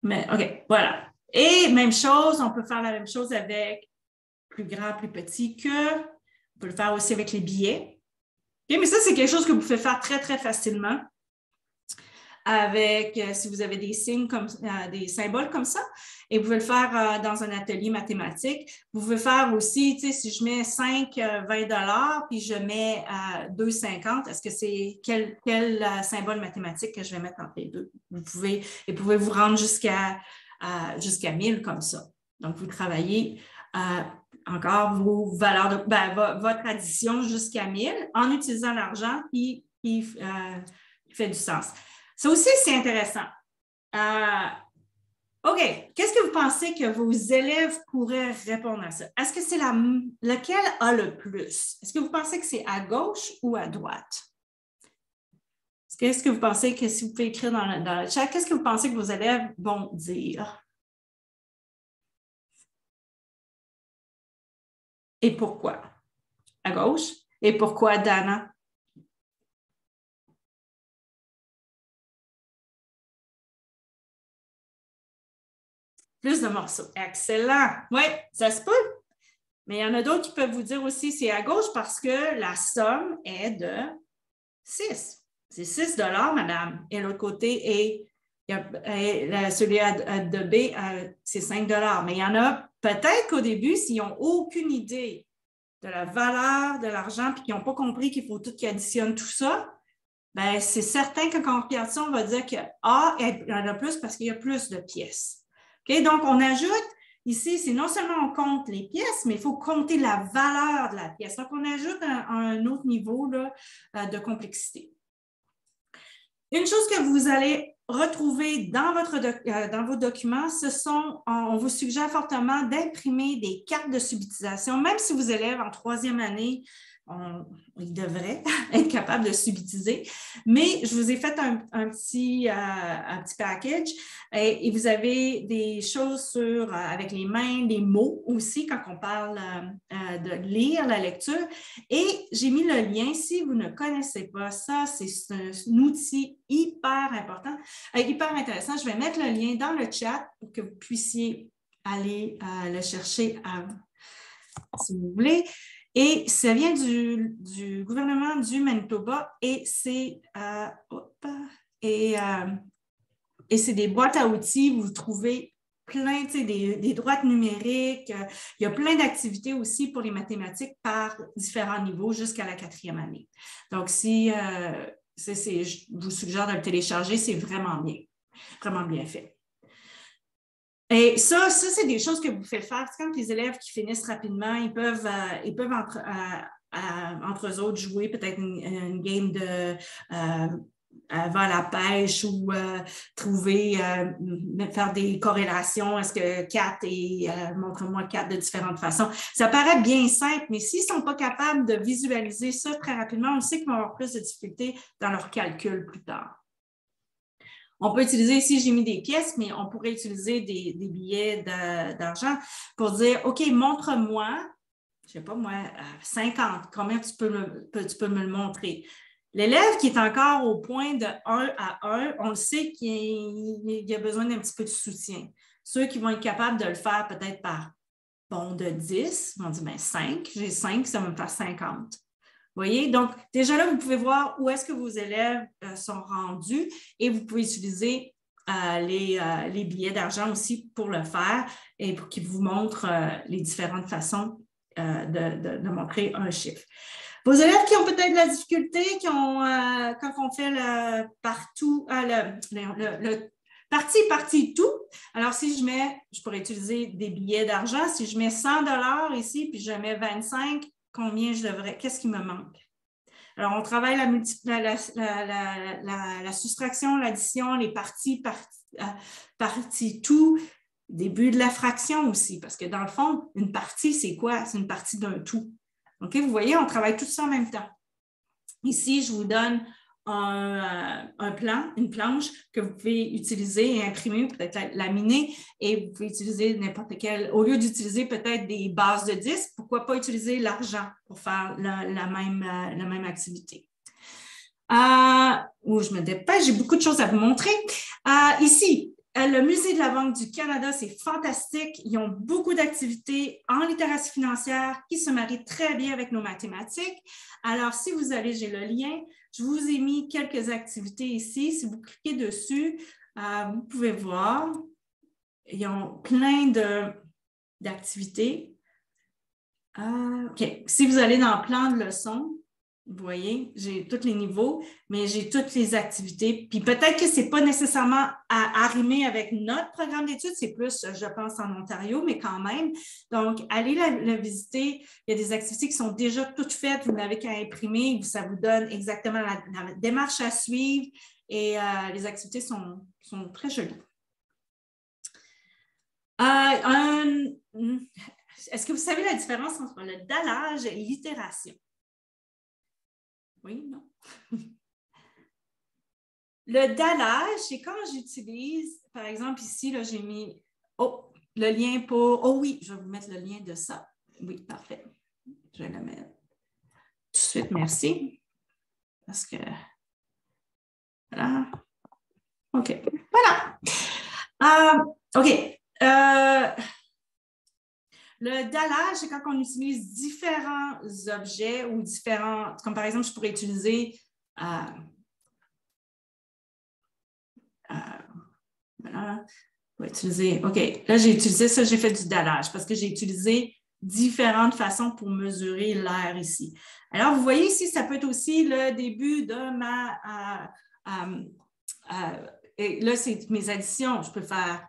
Mais OK, voilà. Et même chose, on peut faire la même chose avec plus grand, plus petit que. On peut le faire aussi avec les billets. OK, mais ça, c'est quelque chose que vous pouvez faire très, très facilement avec, si vous avez des signes comme des symboles comme ça, et vous pouvez le faire dans un atelier mathématique. Vous pouvez faire aussi, tu sais, si je mets 5, 20 $, puis je mets 2,50, est-ce que c'est quel symbole mathématique que je vais mettre entre les deux? Vous pouvez vous rendre jusqu'à 1000 comme ça. Donc, vous travaillez encore vos valeurs, votre addition jusqu'à 1000 en utilisant l'argent qui fait du sens. Ça aussi, c'est intéressant. OK. Qu'est-ce que vous pensez que vos élèves pourraient répondre à ça? Est-ce que c'est lequel a le plus? Est-ce que vous pensez que c'est à gauche ou à droite? Qu'est-ce que vous pensez que si vous pouvez écrire dans le chat, qu'est-ce que vous pensez que vos élèves vont dire? Et pourquoi? À gauche? Et pourquoi, Dana? Plus de morceaux. Excellent. Oui, ça se peut. Mais il y en a d'autres qui peuvent vous dire aussi c'est à gauche parce que la somme est de 6. C'est 6 $, madame. Et l'autre côté celui de B, c'est 5 $. Mais il y en a peut-être qu'au début, s'ils n'ont aucune idée de la valeur de l'argent et qu'ils n'ont pas compris qu'il faut tout qu'ils additionnent tout ça, ben c'est certain que quand on regarde ça, on va dire que A, il y en a plus parce qu'il y a plus de pièces. Okay? Donc, on ajoute ici, c'est non seulement on compte les pièces, mais il faut compter la valeur de la pièce. Donc, on ajoute un autre niveau là, de complexité. Une chose que vous allez retrouver dans vos documents, on vous suggère fortement d'imprimer des cartes de subitisation, même si vos élèves en 3e année, ils devraient être capables de subitiser. Mais je vous ai fait un petit package et vous avez des choses avec les mains, des mots aussi quand on parle de lire la lecture. Et j'ai mis le lien, si vous ne connaissez pas ça, c'est un outil hyper important, hyper intéressant. Je vais mettre le lien dans le chat pour que vous puissiez aller le chercher si vous voulez. Et ça vient du gouvernement du Manitoba et c'est c'est des boîtes à outils. Vous trouvez plein, des droites numériques. Il y a plein d'activités aussi pour les mathématiques par différents niveaux jusqu'à la 4e année. Donc, je vous suggère de le télécharger, c'est vraiment bien fait. Et ça c'est des choses que vous faites faire. C'est quand les élèves qui finissent rapidement, ils peuvent entre eux autres jouer peut-être une game va à la pêche ou faire des corrélations. Est-ce que 4 et montre-moi 4 de différentes façons. Ça paraît bien simple, mais s'ils ne sont pas capables de visualiser ça très rapidement, on sait qu'ils vont avoir plus de difficultés dans leur calcul plus tard. On peut utiliser, ici, j'ai mis des pièces, mais on pourrait utiliser des billets d'argent pour dire, OK, montre-moi, je ne sais pas moi, 50, combien tu peux me le montrer? L'élève qui est encore au point de 1 à 1, on le sait qu'il a besoin d'un petit peu de soutien. Ceux qui vont être capables de le faire peut-être par bond de 10, vont dire, bien 5, j'ai 5, ça va me faire 50. Vous voyez? Donc, déjà là, vous pouvez voir où est-ce que vos élèves sont rendus et vous pouvez utiliser les billets d'argent aussi pour le faire et pour qu'ils vous montrent les différentes façons de montrer un chiffre. Vos élèves qui ont peut-être de la difficulté, quand on fait le partout, le partie tout. Alors, si je pourrais utiliser des billets d'argent. Si je mets 100 $ ici, puis je mets 25, combien je devrais, qu'est-ce qui me manque? Alors, on travaille la soustraction, l'addition, les parties tout, début de la fraction aussi, parce que dans le fond, une partie, c'est quoi? C'est une partie d'un tout. OK, vous voyez, on travaille tout ça en même temps. Ici, je vous donne un plan, une planche que vous pouvez utiliser et imprimer, peut-être laminer, et vous pouvez utiliser n'importe quel. Au lieu d'utiliser peut-être des bases de 10, pourquoi pas utiliser l'argent pour faire la même activité. Où je me dépêche, j'ai beaucoup de choses à vous montrer. Ici, le Musée de la Banque du Canada, c'est fantastique. Ils ont beaucoup d'activités en littératie financière qui se marient très bien avec nos mathématiques. Alors, si vous allez, j'ai le lien, je vous ai mis quelques activités ici. Si vous cliquez dessus, vous pouvez voir. Ils ont plein d'activités. OK. Si vous allez dans le plan de leçon, vous voyez, j'ai tous les niveaux, mais j'ai toutes les activités. Puis peut-être que ce n'est pas nécessairement à rimer avec notre programme d'études, c'est plus, je pense, en Ontario, mais quand même. Donc, allez le visiter. Il y a des activités qui sont déjà toutes faites. Vous n'avez qu'à imprimer. Ça vous donne exactement la démarche à suivre. Et les activités sont très jolies. Est-ce que vous savez la différence entre le dallage et l'itération? Oui, non. Le dallage, c'est quand j'utilise, par exemple, ici, j'ai mis le lien pour. Oh oui, je vais vous mettre le lien de ça. Oui, parfait. Je vais le mettre tout de suite, merci. Parce que. Voilà. OK. Voilà. OK. Le dallage, c'est quand on utilise différents objets ou différents, comme par exemple, je pourrais utiliser voilà, on va utiliser, OK, là j'ai utilisé ça, j'ai fait du dallage parce que j'ai utilisé différentes façons pour mesurer l'air ici. Alors, vous voyez ici, ça peut être aussi le début de ma, et là, c'est mes additions. Je peux faire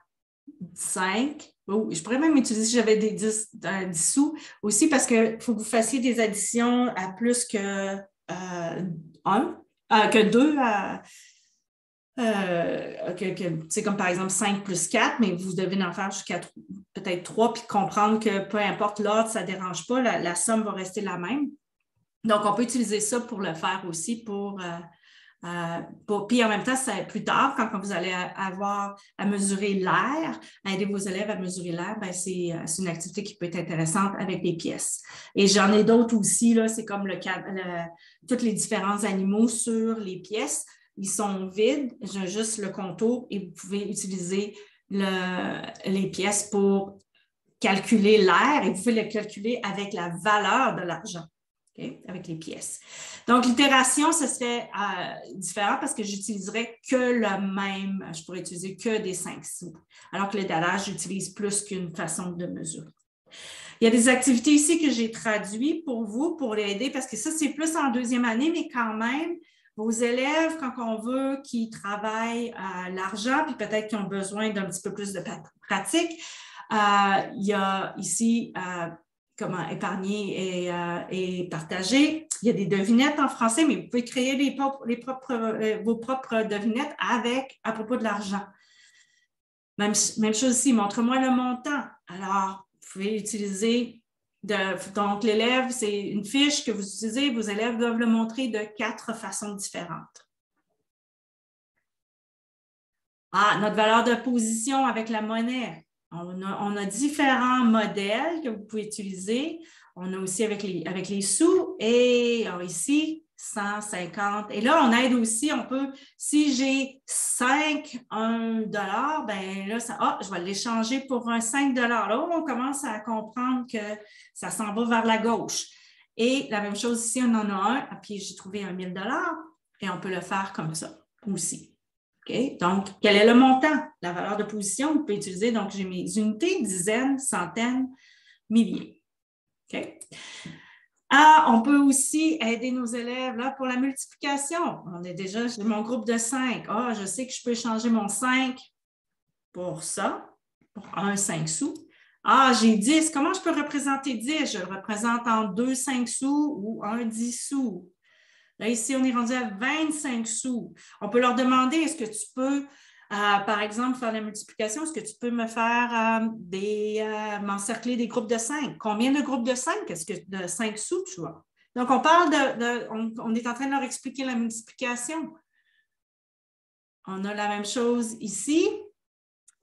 5. Oh, je pourrais même utiliser si j'avais des 10 sous aussi parce qu'il faut que vous fassiez des additions à plus que 2. C'est comme par exemple 5 plus 4, mais vous devez en faire jusqu'à peut-être 3 puis comprendre que peu importe l'ordre, ça ne dérange pas, la somme va rester la même. Donc, on peut utiliser ça pour le faire aussi puis en même temps, plus tard, quand vous allez avoir à mesurer l'air, à aider vos élèves à mesurer l'air, c'est une activité qui peut être intéressante avec les pièces. Et j'en ai d'autres aussi, là, c'est comme tous les différents animaux sur les pièces. Ils sont vides, j'ai juste le contour et vous pouvez utiliser les pièces pour calculer l'air et vous pouvez le calculer avec la valeur de l'argent. Okay, avec les pièces. Donc, l'itération, ce serait différent parce que j'utiliserais que le même, je pourrais utiliser que des 5 sous, alors que le dallage, j'utilise plus qu'une façon de mesurer. Il y a des activités ici que j'ai traduites pour vous, pour les aider, parce que ça, c'est plus en deuxième année, mais quand même, vos élèves, quand on veut qu'ils travaillent l'argent, puis peut-être qu'ils ont besoin d'un petit peu plus de pratique, il y a ici comment épargner et partager. Il y a des devinettes en français, mais vous pouvez créer vos propres devinettes à propos de l'argent. Même chose ici, montre-moi le montant. Alors, vous pouvez utiliser, donc l'élève, c'est une fiche que vous utilisez, vos élèves doivent le montrer de 4 façons différentes. Notre valeur de position avec la monnaie. On a différents modèles que vous pouvez utiliser. On a aussi avec les sous et alors ici, 150. Et là, on aide aussi, on peut, si j'ai 5 $, ben là, je vais l'échanger pour un 5 $. Là, on commence à comprendre que ça s'en va vers la gauche. Et la même chose ici, on en a un, puis j'ai trouvé un 1000 $ et on peut le faire comme ça aussi. Okay? Donc, quel est le montant? La valeur de position, vous pouvez utiliser, donc j'ai mes unités, dizaines, centaines, milliers. Okay? On peut aussi aider nos élèves là, pour la multiplication. On est déjà chez mon groupe de 5. Je sais que je peux changer mon 5 pour ça, pour un 5 sous. J'ai 10. Comment je peux représenter 10? Je le représente en 2 5 sous ou un 10 sous. Là, ici, on est rendu à 25 sous. On peut leur demander, est-ce que tu peux, par exemple, faire la multiplication, est-ce que tu peux me faire m'encercler des groupes de 5? Combien de groupes de 5? Est-ce que de 5 sous, tu vois? Donc, on parle on est en train de leur expliquer la multiplication. On a la même chose ici.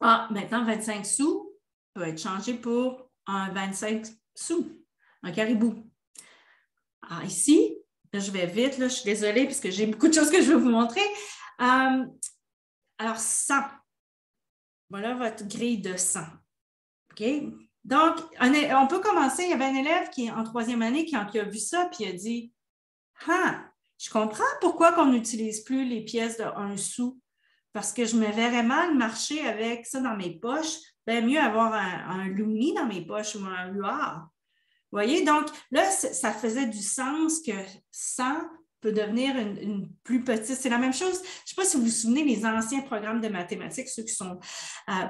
Maintenant, 25 sous peut être changé pour un 25 sous, un caribou. Ici, là, je vais vite, là, je suis désolée parce que j'ai beaucoup de choses que je veux vous montrer. Alors, 100. Voilà votre grille de 100. OK? Donc, on peut commencer. Il y avait un élève qui est en 3e année qui a vu ça puis il a dit je comprends pourquoi on n'utilise plus les pièces de 1 sou parce que je me verrais mal marcher avec ça dans mes poches. Bien mieux avoir un loonie dans mes poches ou un huard. Vous voyez? Donc, là, ça faisait du sens que 100 peut devenir une plus petite. C'est la même chose. Je ne sais pas si vous vous souvenez des anciens programmes de mathématiques, ceux qui sont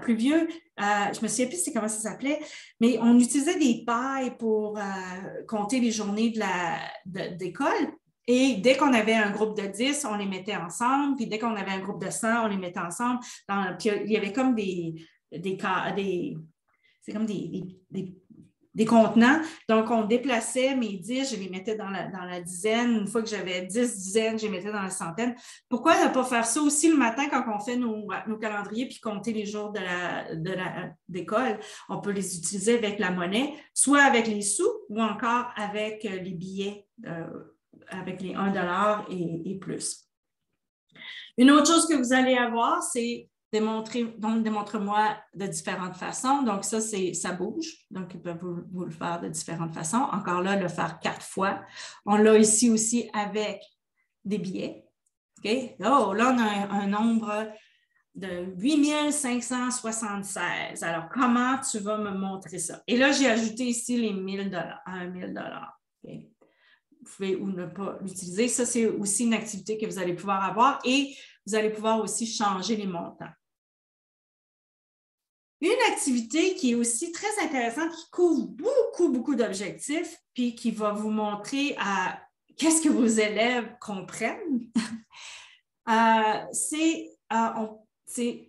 plus vieux. Je me souviens plus comment ça s'appelait, mais on utilisait des pailles pour compter les journées d'école. Et dès qu'on avait un groupe de 10, on les mettait ensemble. Puis dès qu'on avait un groupe de 100, on les mettait ensemble. Puis il y avait comme c'est comme des contenants. Donc, on déplaçait mes 10, je les mettais dans la dizaine. Une fois que j'avais 10 dizaines, je les mettais dans la centaine. Pourquoi ne pas faire ça aussi le matin quand on fait nos calendriers puis compter les jours d'école? On peut les utiliser avec la monnaie, soit avec les sous ou encore avec les billets, avec les 1 $ et plus. Une autre chose que vous allez avoir, c'est démontre-moi de différentes façons. Donc, ça bouge. Donc, ils peuvent vous le faire de différentes façons. Encore là, le faire 4 fois. On l'a ici aussi avec des billets. OK? Là, on a un nombre de 8576. Alors, comment tu vas me montrer ça? Et là, j'ai ajouté ici les 1000 $, à 1000 $. Okay? Vous pouvez ou ne pas l'utiliser. Ça, c'est aussi une activité que vous allez pouvoir avoir et vous allez pouvoir aussi changer les montants. Une activité qui est aussi très intéressante, qui couvre beaucoup d'objectifs, puis qui va vous montrer qu'est-ce que vos élèves comprennent, c'est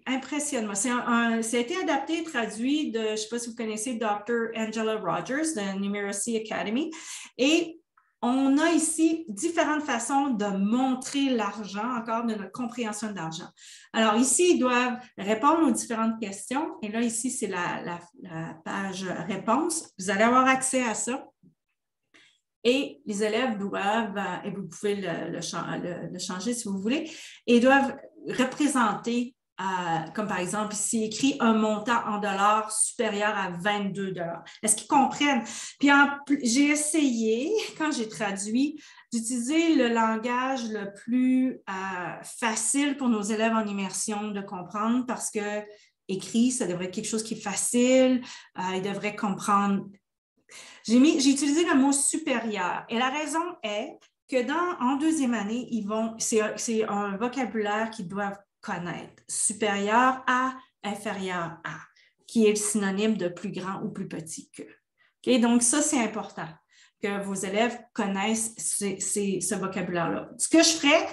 impressionnant. Ça a été adapté et traduit je ne sais pas si vous connaissez Dr. Angela Rogers de Numeracy Academy. Et on a ici différentes façons de montrer l'argent, encore de notre compréhension de l'argent. Alors ici, ils doivent répondre aux différentes questions. Et là, ici, c'est la page réponse. Vous allez avoir accès à ça. Et les élèves doivent, et vous pouvez le changer si vous voulez, et doivent représenter, comme par exemple ici, écrit un montant en dollars supérieur à 22 $. Est-ce qu'ils comprennent? Puis j'ai essayé, quand j'ai traduit, d'utiliser le langage le plus facile pour nos élèves en immersion de comprendre parce que écrit, ça devrait être quelque chose qui est facile, ils devraient comprendre. J'ai utilisé le mot supérieur et la raison est que en 2e année, c'est un vocabulaire qu'ils doivent connaître. Supérieur à, inférieur à, qui est le synonyme de plus grand ou plus petit que. Okay? Donc, ça, c'est important que vos élèves connaissent ce vocabulaire-là. Ce que je ferais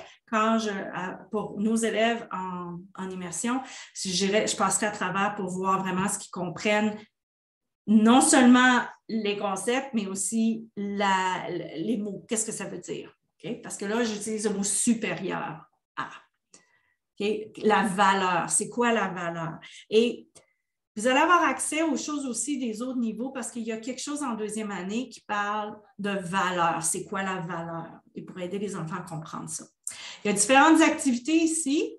pour nos élèves en immersion, je passerai à travers pour voir vraiment ce qu'ils comprennent, non seulement les concepts, mais aussi les mots. Qu'est-ce que ça veut dire? Okay? Parce que là, j'utilise le mot supérieur à. Okay? La valeur, c'est quoi la valeur? Et vous allez avoir accès aux choses aussi des autres niveaux parce qu'il y a quelque chose en deuxième année qui parle de valeur. C'est quoi la valeur? Et pour aider les enfants à comprendre ça. Il y a différentes activités ici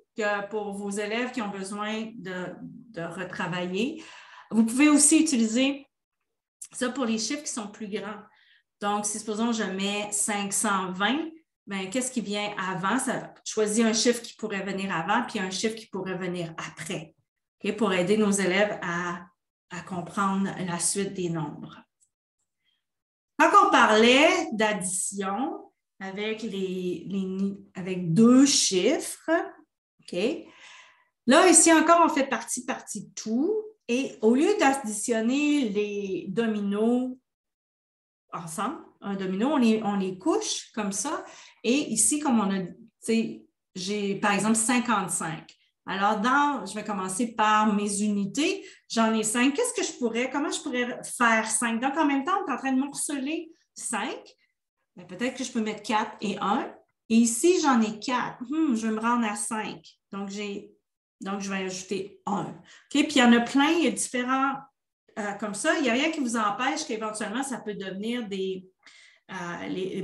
pour vos élèves qui ont besoin de retravailler. Vous pouvez aussi utiliser ça pour les chiffres qui sont plus grands. Donc, si supposons je mets 520, bien, qu'est-ce qui vient avant? Choisis un chiffre qui pourrait venir avant puis un chiffre qui pourrait venir après. Okay, pour aider nos élèves à comprendre la suite des nombres. Quand on parlait d'addition avec avec 2 chiffres, okay, là, ici encore, on fait partie tout. Et au lieu d'additionner les dominos ensemble, un domino, on les couche comme ça. Et ici, comme on a, tu sais, j'ai par exemple 55. Alors, je vais commencer par mes unités. J'en ai 5. Comment je pourrais faire 5? Donc, en même temps, on est en train de morceler 5. Peut-être que je peux mettre 4 et 1. Et ici, j'en ai 4. Je vais me rendre à 5. Donc, je vais ajouter 1. Okay? Puis, il y en a plein, il y a différents comme ça. Il n'y a rien qui vous empêche qu'éventuellement, ça peut devenir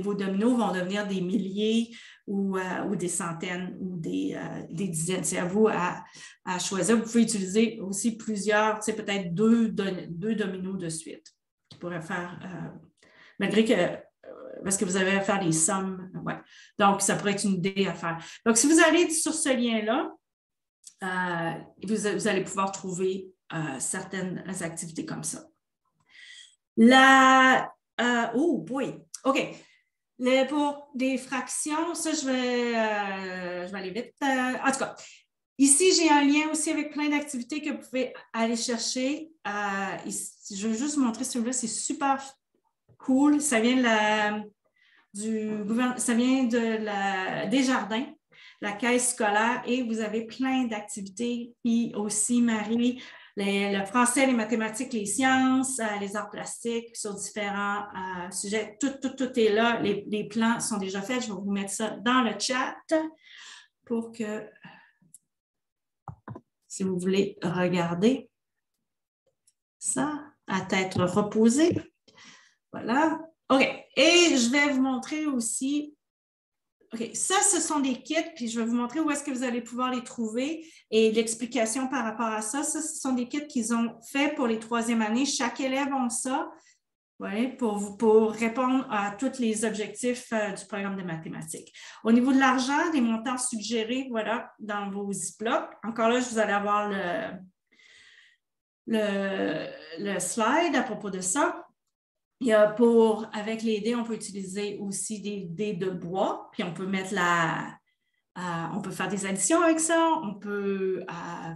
vos dominos vont devenir des milliers ou des centaines ou des dizaines. C'est à vous à choisir. Vous pouvez utiliser aussi plusieurs, peut-être deux dominos de suite qui pourraient faire, malgré que, parce que vous avez à faire les sommes. Ouais. Donc, ça pourrait être une idée à faire. Donc, si vous allez sur ce lien-là, vous allez pouvoir trouver certaines activités comme ça. Oh boy! OK. Pour des fractions, ça, je vais aller vite. En tout cas, ici, j'ai un lien aussi avec plein d'activités que vous pouvez aller chercher. Ici, je veux juste vous montrer celui-là, c'est super cool. Ça vient des jardins, la caisse scolaire, et vous avez plein d'activités qui aussi marient le français, les mathématiques, les sciences, les arts plastiques sur différents sujets. Tout est là. Les plans sont déjà faits. Je vais vous mettre ça dans le chat pour que, si vous voulez regarder ça à tête reposée. Voilà. OK. Et je vais vous montrer aussi. OK, ça, ce sont des kits, puis je vais vous montrer où est-ce que vous allez pouvoir les trouver et l'explication par rapport à ça. Ça, ce sont des kits qu'ils ont fait pour les 3e années. Chaque élève a ça, ouais, pour répondre à tous les objectifs du programme de mathématiques. Au niveau de l'argent, les montants suggérés, voilà, dans vos Ziplocs. Encore là, vous allez avoir le slide à propos de ça. Avec les dés, on peut utiliser aussi des dés de bois, puis on peut mettre on peut faire des additions avec ça, on peut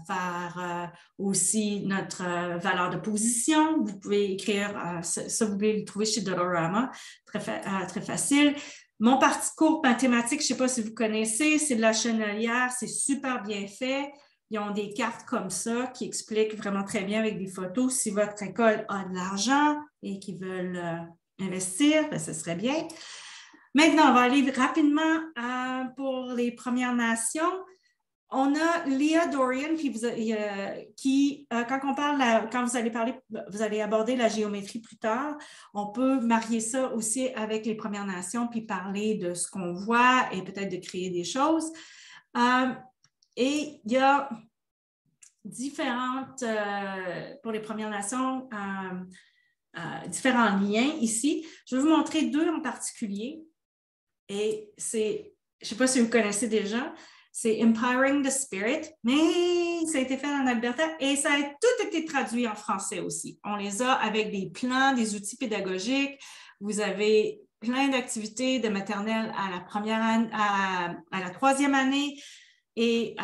faire aussi notre valeur de position. Vous pouvez écrire, ça vous pouvez le trouver chez Dollarama, très facile. Mon parcours mathématique, je ne sais pas si vous connaissez, c'est de la Chenelière, c'est super bien fait. Ils ont des cartes comme ça qui expliquent vraiment très bien avec des photos. Si votre école a de l'argent et qu'ils veulent investir, bien, ce serait bien. Maintenant, on va aller rapidement pour les Premières Nations. On a Leah Dorian qui quand vous allez aborder la géométrie plus tard, on peut marier ça aussi avec les Premières Nations puis parler de ce qu'on voit et peut-être de créer des choses. Et il y a différentes, pour les Premières Nations, différents liens ici. Je vais vous montrer 2 en particulier. Et je ne sais pas si vous connaissez déjà, c'est Empowering the Spirit, mais ça a été fait en Alberta et ça a tout été traduit en français aussi. On les a avec des plans, des outils pédagogiques. Vous avez plein d'activités de maternelle à la première année, à la 3e année. Et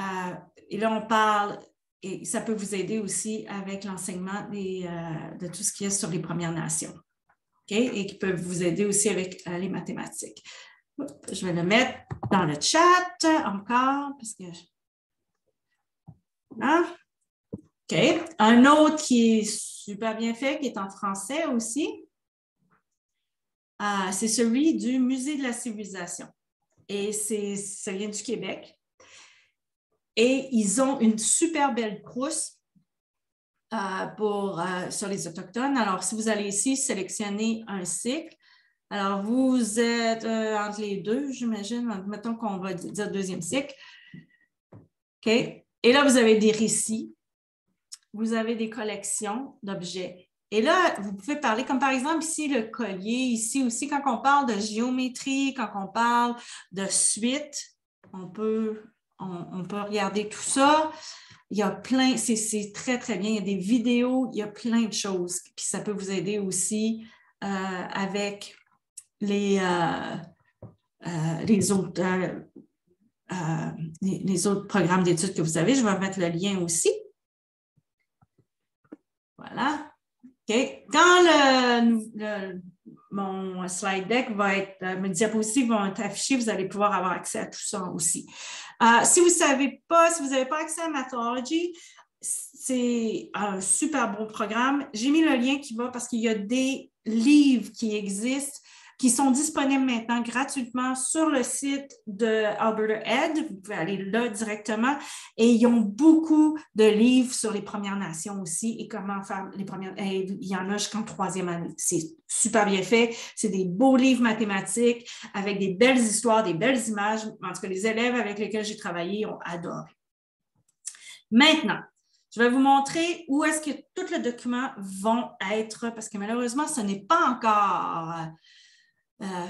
là, on parle, et ça peut vous aider aussi avec l'enseignement de tout ce qui est sur les Premières Nations. Okay? Et qui peuvent vous aider aussi avec les mathématiques. Je vais le mettre dans le chat encore parce que... Voilà. OK. Un autre qui est super bien fait, qui est en français aussi, c'est celui du Musée de la civilisation. Et ça vient du Québec. Et ils ont une super belle trousse sur les Autochtones. Alors, si vous allez ici, sélectionner un cycle. Alors, vous êtes entre les deux, j'imagine. Mettons qu'on va dire deuxième cycle. OK. Et là, vous avez des récits. Vous avez des collections d'objets. Et là, vous pouvez parler, comme par exemple ici, le collier, ici aussi, quand on parle de géométrie, quand on parle de suite, on peut regarder tout ça. Il y a plein, c'est très, très bien. Il y a des vidéos, il y a plein de choses. Puis ça peut vous aider aussi avec les autres programmes d'études que vous avez. Je vais mettre le lien aussi. Voilà. OK. Quand mon slide deck va être, mes diapositives vont être affichées, vous allez pouvoir avoir accès à tout ça aussi. Si vous n'avez pas accès à Mathology, c'est un super bon programme. J'ai mis le lien qui va parce qu'il y a des livres qui existent, qui sont disponibles maintenant gratuitement sur le site de Alberta Ed. Vous pouvez aller là directement. Et ils ont beaucoup de livres sur les Premières Nations aussi et comment faire les premières. Il y en a jusqu'en 3e année. C'est super bien fait. C'est des beaux livres mathématiques avec des belles histoires, des belles images. En tout cas, les élèves avec lesquels j'ai travaillé ont adoré. Maintenant, je vais vous montrer où est-ce que tous les documents vont être, parce que malheureusement, ce n'est pas encore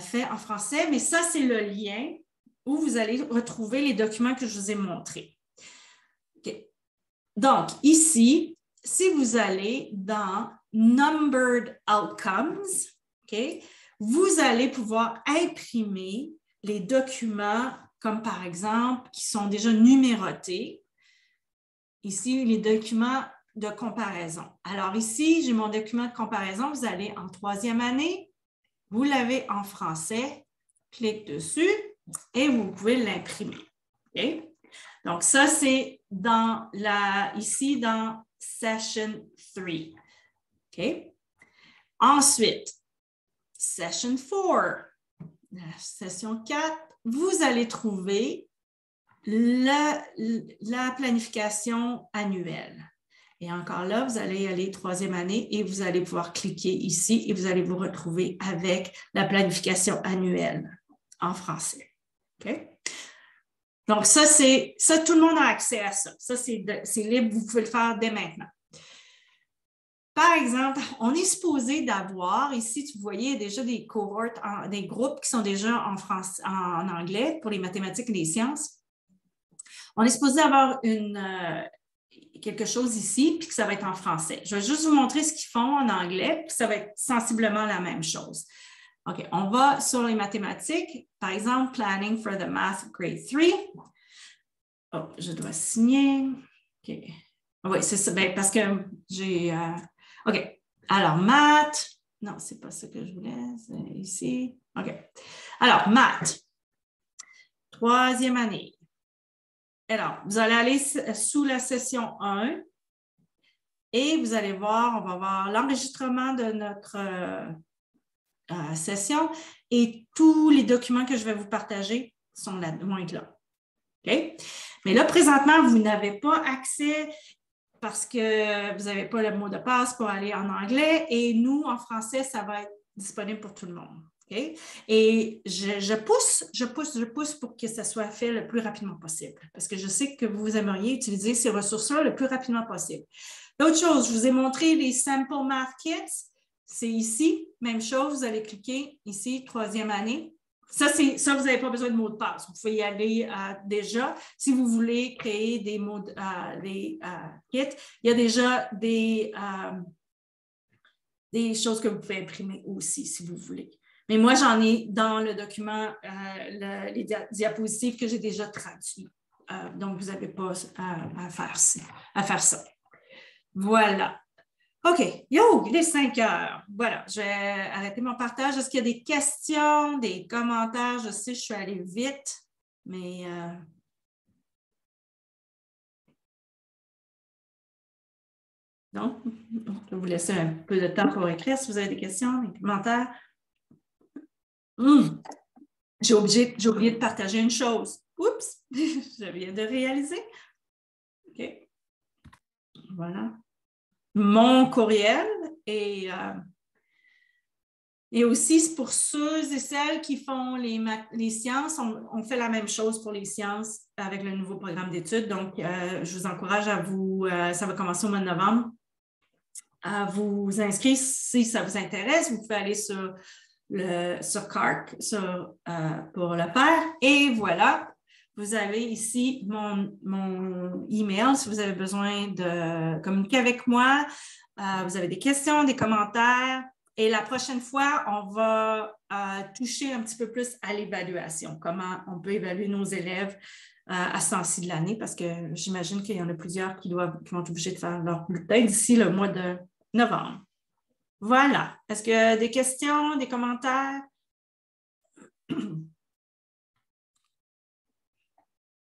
fait en français, mais ça, c'est le lien où vous allez retrouver les documents que je vous ai montrés. Okay. Donc, ici, si vous allez dans Numbered Outcomes, okay, vous allez pouvoir imprimer les documents, comme par exemple, qui sont déjà numérotés. Ici, les documents de comparaison. Alors ici, j'ai mon document de comparaison. Vous allez en 3e année. Vous l'avez en français, clique dessus et vous pouvez l'imprimer. Okay? Donc, ça, c'est ici dans Session 3. Okay? Ensuite, Session 4, la session 4, vous allez trouver la planification annuelle. Et encore là, vous allez aller 3e année et vous allez pouvoir cliquer ici et vous allez vous retrouver avec la planification annuelle en français. OK? Donc, ça, tout le monde a accès à ça. Ça, c'est libre, vous pouvez le faire dès maintenant. Par exemple, on est supposé d'avoir, ici, tu voyais déjà des cohortes, des groupes qui sont déjà en anglais pour les mathématiques et les sciences. On est supposé avoir quelque chose ici, puis que ça va être en français. Je vais juste vous montrer ce qu'ils font en anglais, puis ça va être sensiblement la même chose. OK, on va sur les mathématiques. Par exemple, Planning for the Math Grade 3. Oh, je dois signer. OK. Oui, c'est ça, ben, parce que j'ai... OK, alors, maths. Non, c'est pas ça que je voulais. C'est ici. OK. Alors, maths. 3e année. Alors, vous allez aller sous la session 1 et vous allez voir, on va voir l'enregistrement de notre session et tous les documents que je vais vous partager vont être là. Okay? Mais là, présentement, vous n'avez pas accès parce que vous n'avez pas le mot de passe pour aller en anglais et nous, en français, ça va être disponible pour tout le monde. Okay? Et je pousse pour que ça soit fait le plus rapidement possible parce que je sais que vous aimeriez utiliser ces ressources-là le plus rapidement possible. L'autre chose, je vous ai montré les Sample Math Kits. C'est ici, même chose, vous allez cliquer ici, 3e année. Ça, vous n'avez pas besoin de mot de passe. Vous pouvez y aller déjà. Si vous voulez créer des kits, il y a déjà des choses que vous pouvez imprimer aussi, si vous voulez. Mais moi, j'en ai dans le document les diapositives que j'ai déjà traduites. Donc, vous n'avez pas à faire ça. Voilà. OK. Yo, il est 5 heures. Voilà, je vais arrêter mon partage. Est-ce qu'il y a des questions, des commentaires? Je sais, je suis allée vite, mais... Non? Je vais vous laisser un peu de temps pour écrire si vous avez des questions, des commentaires. J'ai oublié de partager une chose. Oups! Je viens de réaliser. OK. Voilà. Mon courriel et aussi pour ceux et celles qui font les sciences, on fait la même chose pour les sciences avec le nouveau programme d'études. Donc, je vous encourage à vous, ça va commencer au mois de novembre, à vous inscrire si ça vous intéresse. Vous pouvez aller sur CARC pour le faire. Et voilà, vous avez ici mon email si vous avez besoin de communiquer avec moi. Vous avez des questions, des commentaires. Et la prochaine fois, on va toucher un petit peu plus à l'évaluation, comment on peut évaluer nos élèves à ce temps-ci de l'année, parce que j'imagine qu'il y en a plusieurs qui vont être obligés de faire leur bulletin d'ici le mois de novembre. Voilà. Est-ce qu'il y a des questions, des commentaires?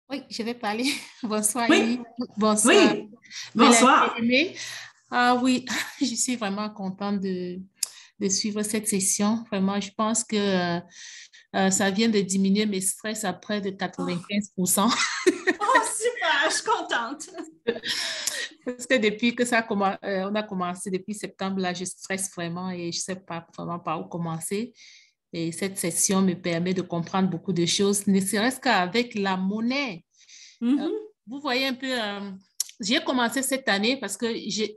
Oui, je vais parler. Bonsoir, Oui. Amy. Bonsoir. Oui. Bonsoir. Oui, je suis vraiment contente de suivre cette session. Vraiment, je pense que ça vient de diminuer mes stress à près de 95%. Oh, super, je suis contente. Parce que depuis que on a commencé, depuis septembre, là, je stresse vraiment et je ne sais pas vraiment par où commencer. Et cette session me permet de comprendre beaucoup de choses, ne serait-ce qu'avec la monnaie. Vous voyez un peu, j'ai commencé cette année parce que ce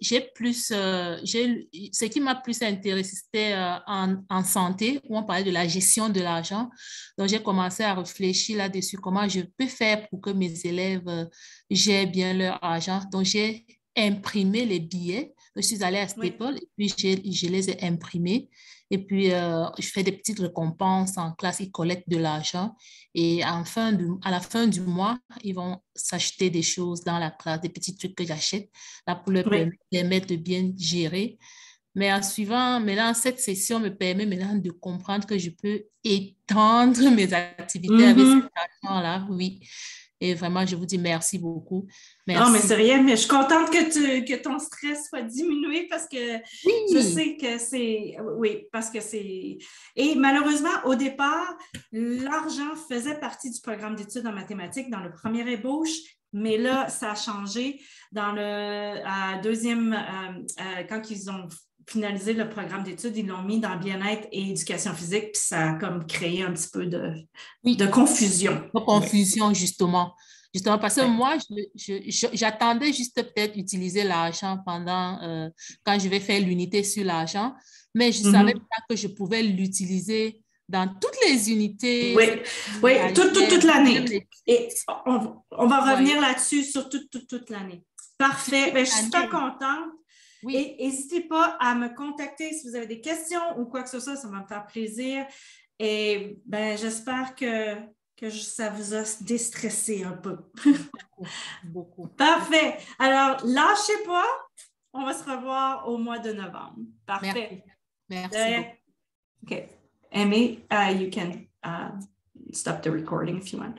qui m'a plus intéressé, c'était en santé, où on parlait de la gestion de l'argent. Donc, j'ai commencé à réfléchir là-dessus, comment je peux faire pour que mes élèves gèrent bien leur argent. Donc, j'ai imprimé les billets. Je suis allée à Staples et puis je les ai imprimés. Et puis, je fais des petites récompenses en classe, ils collectent de l'argent. Et à la fin du mois, ils vont s'acheter des choses dans la classe, des petits trucs que j'achète, là pour leur permettre de bien gérer. Mais en suivant, maintenant, cette session me permet maintenant de comprendre que je peux étendre mes activités avec cet argent-là, oui. Et vraiment, je vous dis merci beaucoup. Merci. Non, mais c'est rien, mais je suis contente que ton stress soit diminué parce que je sais que c'est... Oui, parce que c'est... Et malheureusement, au départ, l'argent faisait partie du programme d'études en mathématiques dans le premier ébauche, mais là, ça a changé dans le deuxième... quand ils ont finalisé le programme d'études, ils l'ont mis dans bien-être et éducation physique, puis ça a comme créé un petit peu de confusion. De confusion, justement. Justement, parce que moi, j'attendais juste peut-être utiliser l'argent pendant, quand je vais faire l'unité sur l'argent, mais je ne savais pas que je pouvais l'utiliser dans toutes les unités. Oui, toute l'année. Et on va revenir là-dessus sur toute l'année. Parfait. Ben, je suis super contente. Oui. Et n'hésitez pas à me contacter si vous avez des questions ou quoi que ce soit, ça va me faire plaisir. Et ben, j'espère que ça vous a déstressé un peu. Beaucoup. Parfait. Alors, lâchez pas. On va se revoir au mois de novembre. Parfait. Merci. OK. Amy, you can stop the recording if you want.